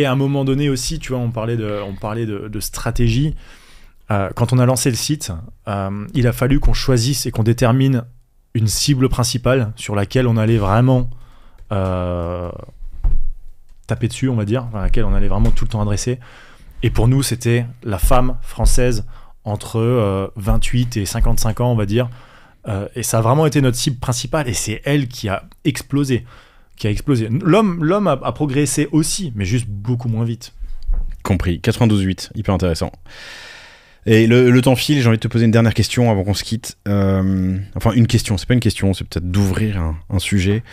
S2: à un moment donné aussi, tu vois, on parlait de stratégie. Quand on a lancé le site, il a fallu qu'on choisisse et qu'on détermine une cible principale sur laquelle on allait vraiment taper dessus, on va dire, à laquelle on allait vraiment tout le temps adresser. Et pour nous, c'était la femme française entre 28 et 55 ans, on va dire. Et ça a vraiment été notre cible principale et c'est elle qui a explosé. L'homme a progressé aussi, mais juste beaucoup moins vite.
S1: Compris. 92,8, hyper intéressant. Et le temps file, j'ai envie de te poser une dernière question avant qu'on se quitte. Enfin, une question, c'est pas une question, c'est peut-être d'ouvrir un sujet.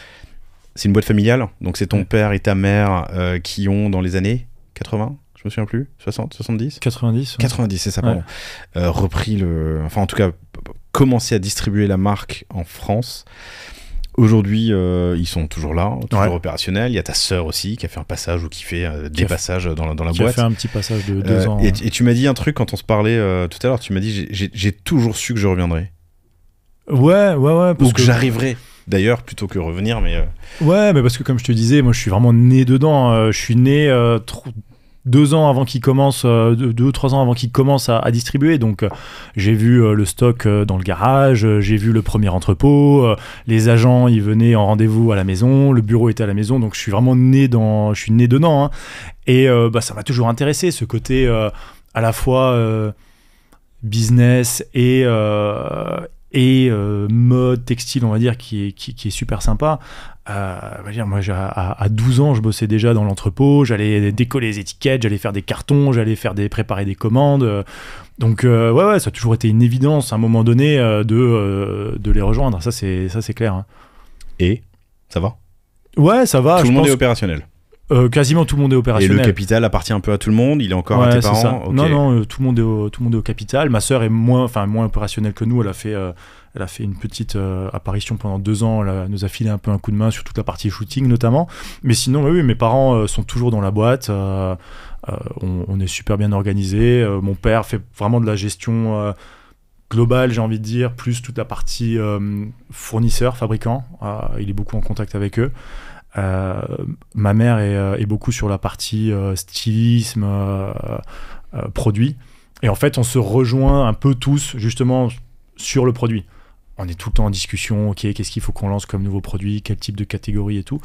S1: C'est une boîte familiale, donc c'est ton père et ta mère qui ont, dans les années 80, je me souviens plus, 60, 70
S2: 90. Ouais.
S1: 90, c'est ça, pardon. Ouais. Repris enfin, en tout cas, commencé à distribuer la marque en France. Aujourd'hui, ils sont toujours là, toujours opérationnels. Il y a ta sœur aussi qui a fait un passage ou qui fait des passages dans la boîte.
S2: Qui a fait un petit passage de 2 ans.
S1: Et tu m'as dit un truc quand on se parlait tout à l'heure. Tu m'as dit j'ai toujours su que je reviendrais.
S2: Ouais.
S1: Ou que j'arriverais. D'ailleurs, plutôt que revenir, mais...
S2: Ouais, mais parce que comme je te disais, moi je suis vraiment né dedans. Je suis né 2 ans avant qu'il commence, 2 ou 3 ans avant qu'il commence à distribuer. Donc j'ai vu le stock dans le garage, j'ai vu le premier entrepôt, les agents ils venaient en rendez-vous à la maison, le bureau était à la maison, donc je suis vraiment né dedans. Hein. Et ça m'a toujours intéressé, ce côté à la fois business et mode textile, on va dire, qui est super sympa. Moi, à 12 ans, je bossais déjà dans l'entrepôt, j'allais décoller les étiquettes, j'allais faire des cartons, j'allais préparer des commandes. Donc, ça a toujours été une évidence à un moment donné de les rejoindre. Ça, c'est clair. Hein.
S1: Et ça va?
S2: Ouais, ça va.
S1: Tout le monde est opérationnel.
S2: Quasiment tout le monde est opérationnel.
S1: Et le capital appartient un peu à tout le monde? Il est encore à tes parents?
S2: Okay. Non, tout le monde est au capital. Ma sœur est moins opérationnelle que nous. Elle a fait une petite apparition pendant 2 ans. Elle nous a filé un peu un coup de main sur toute la partie shooting notamment. Mais sinon, oui, mes parents sont toujours dans la boîte. On est super bien organisés. Mon père fait vraiment de la gestion globale, j'ai envie de dire, plus toute la partie fournisseur, fabricant. Il est beaucoup en contact avec eux. Ma mère est beaucoup sur la partie stylisme, produit. Et en fait, on se rejoint un peu tous justement sur le produit. On est tout le temps en discussion, ok, qu'est-ce qu'il faut qu'on lance comme nouveau produit, quel type de catégorie et tout.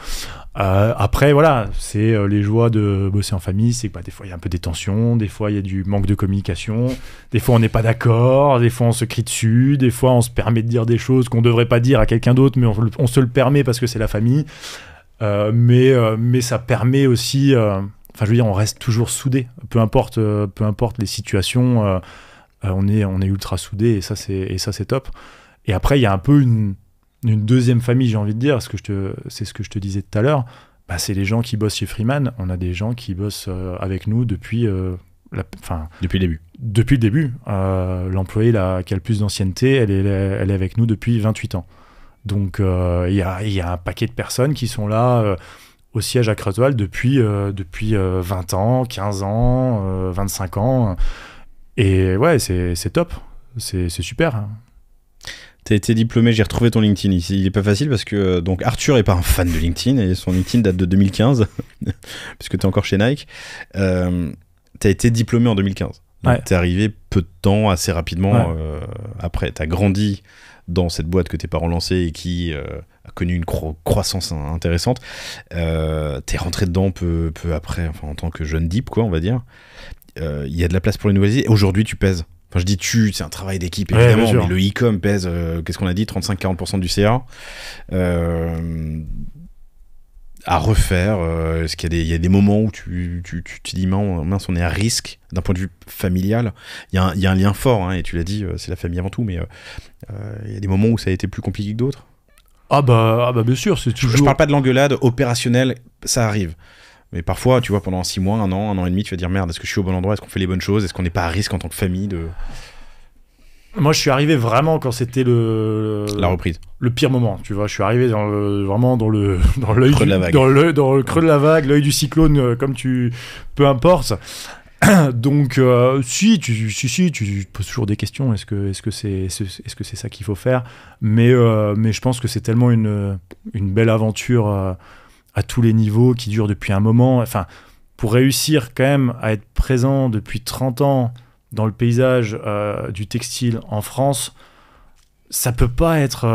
S2: Après, voilà, c'est les joies de bosser en famille, c'est que des fois il y a un peu des tensions, des fois il y a du manque de communication, des fois on n'est pas d'accord, des fois on se crie dessus, des fois on se permet de dire des choses qu'on ne devrait pas dire à quelqu'un d'autre, mais on se le permet parce que c'est la famille. Mais ça permet aussi, je veux dire, on reste toujours soudés, peu importe les situations, on est ultra soudés et ça c'est top. Et après il y a un peu une deuxième famille, j'ai envie de dire, c'est ce que je te disais tout à l'heure, c'est les gens qui bossent chez Freeman. On a des gens qui bossent avec nous depuis
S1: depuis le début.
S2: Depuis le début, l'employée qui a le plus d'ancienneté, elle est avec nous depuis 28 ans. Donc il y a un paquet de personnes qui sont là au siège à Creusval depuis 20 ans, 15 ans, 25 ans. Et ouais, c'est top, c'est super.
S1: T'as été diplômé, j'ai retrouvé ton LinkedIn ici. Il est pas facile parce que donc Arthur est pas un fan de LinkedIn et son LinkedIn date de 2015 puisque t'es encore chez Nike. T'as été diplômé en 2015. Donc t'es arrivé peu de temps, assez rapidement après. T'as grandi dans cette boîte que tes parents lançaient et qui a connu une croissance intéressante. T'es rentré dedans peu après, enfin en tant que jeune deep, quoi, on va dire. Il y a de la place pour les nouvelles idées. Aujourd'hui, tu pèses. Enfin, je dis c'est un travail d'équipe, évidemment, mais le e-com pèse, qu'est-ce qu'on a dit, 35-40% du CA. À refaire, est-ce qu'il y a des moments où tu te dis mince, on est à risque d'un point de vue familial. Il y a un lien fort, hein, et tu l'as dit, c'est la famille avant tout, mais il y a des moments où ça a été plus compliqué que d'autres.
S2: Ah bah bien sûr, c'est toujours...
S1: Je parle pas de l'engueulade opérationnelle, ça arrive. Mais parfois, tu vois, pendant 6 mois, un an et demi, tu vas dire merde, est-ce que je suis au bon endroit, est-ce qu'on fait les bonnes choses, est-ce qu'on n'est pas à risque en tant que famille de...
S2: Moi, je suis arrivé vraiment quand c'était
S1: la reprise.
S2: Le pire moment, tu vois. Je suis arrivé vraiment dans l'œil
S1: creux de la vague.
S2: dans le creux de la vague, l'œil du cyclone, peu importe. Donc, si tu te poses toujours des questions. Est-ce que c'est ça qu'il faut faire ? Mais je pense que c'est tellement une belle aventure à tous les niveaux qui dure depuis un moment. Enfin, pour réussir quand même à être présent depuis 30 ans dans le paysage du textile en France, ça peut pas être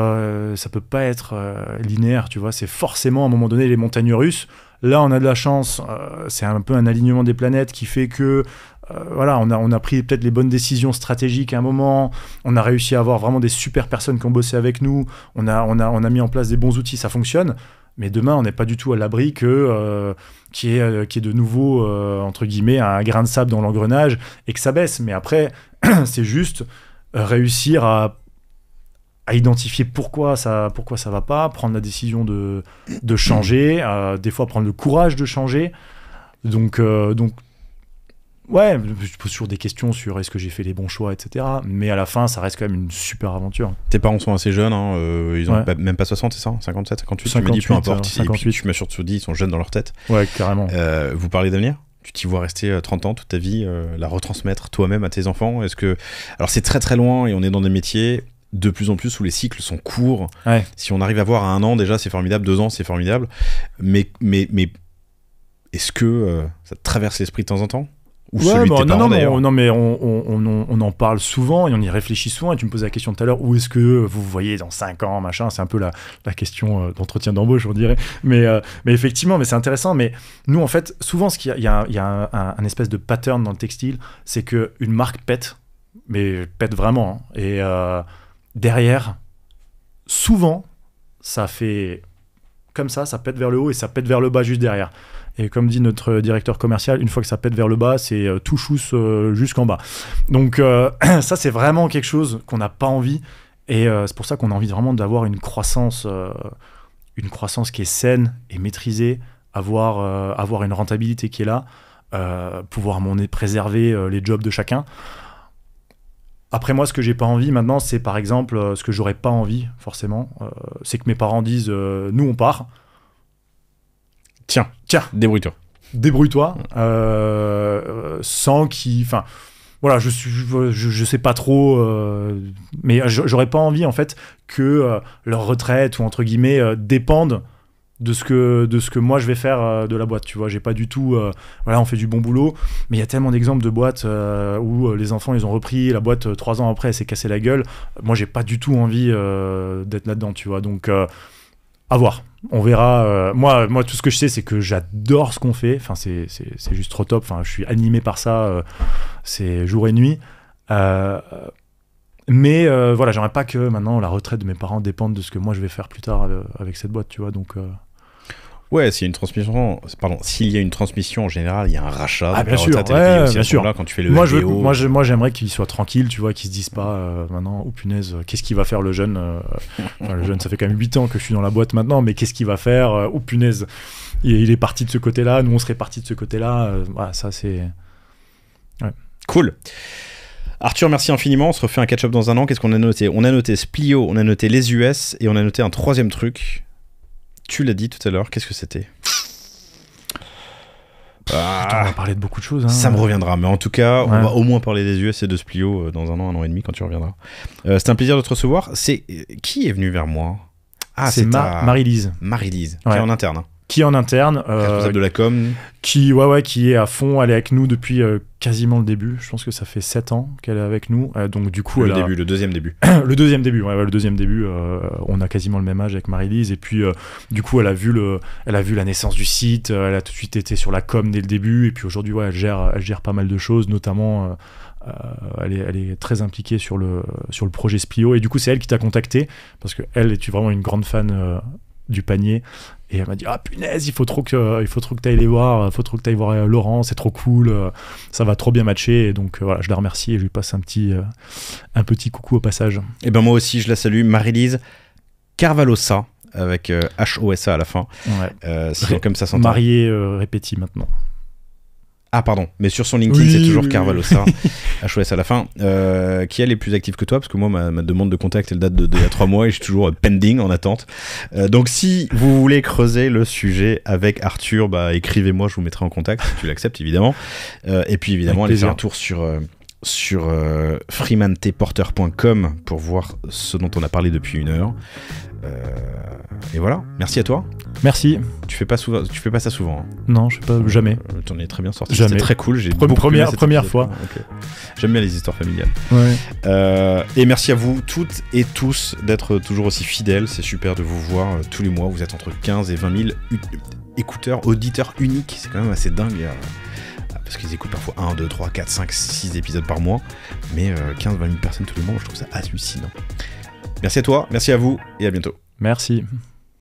S2: linéaire, tu vois. C'est forcément à un moment donné les montagnes russes. Là, on a de la chance. C'est un peu un alignement des planètes qui fait que on a pris peut-être les bonnes décisions stratégiques à un moment. On a réussi à avoir vraiment des super personnes qui ont bossé avec nous. On a mis en place des bons outils, ça fonctionne. Mais demain, on n'est pas du tout à l'abri qu'il y ait de nouveau, entre guillemets, un grain de sable dans l'engrenage et que ça baisse. Mais après, c'est juste réussir à identifier pourquoi ça va pas, prendre la décision de changer, des fois prendre le courage de changer. Donc ouais, je pose toujours des questions sur est-ce que j'ai fait les bons choix, etc. Mais à la fin, ça reste quand même une super aventure.
S1: Tes parents sont assez jeunes, hein, ils ont même pas 60, c'est ça, 57, 58,
S2: 58,
S1: tu me dis, peu importe.
S2: 58.
S1: Et puis, je m'assure de dit, ils sont jeunes dans leur tête.
S2: Ouais, carrément.
S1: Vous parlez d'avenir ? Tu t'y vois rester 30 ans, toute ta vie, la retransmettre toi-même à tes enfants ? Alors c'est très très loin et on est dans des métiers de plus en plus où les cycles sont courts.
S2: Ouais.
S1: Si on arrive à voir à 1 an déjà, c'est formidable, 2 ans, c'est formidable. Mais est-ce que ça te traverse l'esprit de temps en temps ? Ou celui de tes parents, d'ailleurs.
S2: Non, mais on en parle souvent et on y réfléchit souvent. Et tu me posais la question tout à l'heure, où est-ce que vous voyez dans 5 ans, machin. C'est un peu la question d'entretien d'embauche, on dirait. Mais effectivement, mais c'est intéressant. Mais nous, en fait, souvent, il y a un espèce de pattern dans le textile, c'est qu'une marque pète, mais pète vraiment. Hein. Et derrière, souvent, ça fait comme ça pète vers le haut et ça pète vers le bas juste derrière. Et comme dit notre directeur commercial, une fois que ça pète vers le bas, c'est tout chousse jusqu'en bas. Donc ça, c'est vraiment quelque chose qu'on n'a pas envie. Et c'est pour ça qu'on a envie vraiment d'avoir une croissance qui est saine et maîtrisée, avoir une rentabilité qui est là, pouvoir préserver les jobs de chacun. Après moi, ce que j'ai pas envie maintenant, c'est par exemple, ce que j'aurais pas envie forcément, c'est que mes parents disent nous on part. Tiens, débrouille-toi, sans qu'ils... Enfin, voilà, je sais pas trop, mais j'aurais pas envie, en fait, que leur retraite, ou entre guillemets, dépendent de ce que moi je vais faire de la boîte, tu vois. J'ai pas du tout... voilà, on fait du bon boulot, mais il y a tellement d'exemples de boîtes où les enfants, ils ont repris, la boîte, 3 ans après, elle s'est cassée la gueule. Moi, j'ai pas du tout envie d'être là-dedans, tu vois, donc... à voir, on verra. Moi, tout ce que je sais, c'est que j'adore ce qu'on fait. Enfin, c'est juste trop top. Enfin, je suis animé par ça. C'est jour et nuit. Mais voilà, j'aimerais pas que maintenant la retraite de mes parents dépende de ce que moi je vais faire plus tard avec cette boîte, tu vois. Donc.
S1: Ouais, s'il y a une transmission, en général, il y a un rachat.
S2: Ah, bien sûr, bien sûr.
S1: Là, quand tu fais le
S2: moi,
S1: LBO,
S2: moi, j'aimerais qu'ils soient tranquilles, tu vois, qu'ils se disent pas maintenant, oh punaise, qu'est-ce qu'il va faire le jeune le jeune, ça fait quand même 8 ans que je suis dans la boîte maintenant, mais qu'est-ce qu'il va faire oh punaise, il est parti de ce côté-là, nous on serait parti de ce côté-là. Voilà, ça c'est... Ouais.
S1: Cool. Arthur, merci infiniment. On se refait un catch-up dans un an. Qu'est-ce qu'on a noté ? On a noté Splio, on a noté les US et on a noté un 3e truc. Tu l'as dit tout à l'heure, qu'est-ce que c'était ?
S2: On va parler de beaucoup de choses. Hein.
S1: Ça me reviendra, mais en tout cas, on va au moins parler des US et de Splio dans un an et demi quand tu reviendras. C'était un plaisir de te recevoir. Qui est venu vers moi ?
S2: C'est Marie-Lise.
S1: Marie-Lise, qui est en interne. Hein.
S2: qui est en interne.
S1: Responsable de la com.
S2: Qui est à fond, elle est avec nous depuis quasiment le début. Je pense que ça fait 7 ans qu'elle est avec nous. Donc du coup,
S1: le deuxième début.
S2: le deuxième début. On a quasiment le même âge avec Marie-Lise. Et puis du coup, elle a vu la naissance du site. Elle a tout de suite été sur la com dès le début. Et puis aujourd'hui, elle gère pas mal de choses, notamment. Elle est très impliquée sur le projet Splio. Et du coup, c'est elle qui t'a contacté parce que elle est vraiment une grande fan du panier. Et elle m'a dit punaise, il faut trop que tu ailles les voir, Laurent, c'est trop cool, ça va trop bien matcher. Et donc voilà, je la remercie et je lui passe un petit coucou au passage.
S1: Et ben moi aussi je la salue, Marie-Lise Carvalhosa avec H-O-S-A à la fin.
S2: Ouais.
S1: C'est comme ça s'entend.
S2: Mariée Répéti maintenant.
S1: Ah pardon, mais sur son LinkedIn c'est toujours Carvalhosa, HOS à la fin, qui elle est plus active que toi, parce que moi ma demande de contact elle date d'il y a 3 mois et je suis toujours pending, en attente. Donc si vous voulez creuser le sujet avec Arthur, écrivez-moi, je vous mettrai en contact, si tu l'acceptes évidemment. Et puis évidemment allez faire un tour sur freemanteporter.com pour voir ce dont on a parlé depuis 1 heure. Et voilà, merci à toi.
S2: Merci.
S1: Tu fais pas ça souvent. Hein.
S2: Non, je fais pas jamais.
S1: T'en es très bien sorti.
S2: Jamais.
S1: C'était très cool.
S2: Première fois.
S1: Okay. J'aime bien les histoires familiales.
S2: Ouais.
S1: Et merci à vous toutes et tous d'être toujours aussi fidèles. C'est super de vous voir tous les mois. Vous êtes entre 15 et 20 000 auditeurs uniques. C'est quand même assez dingue. Parce qu'ils écoutent parfois 1, 2, 3, 4, 5, 6 épisodes par mois. Mais 15, 20 000 personnes tous les mois, je trouve ça hallucinant. Merci à toi, merci à vous et à bientôt.
S2: Merci.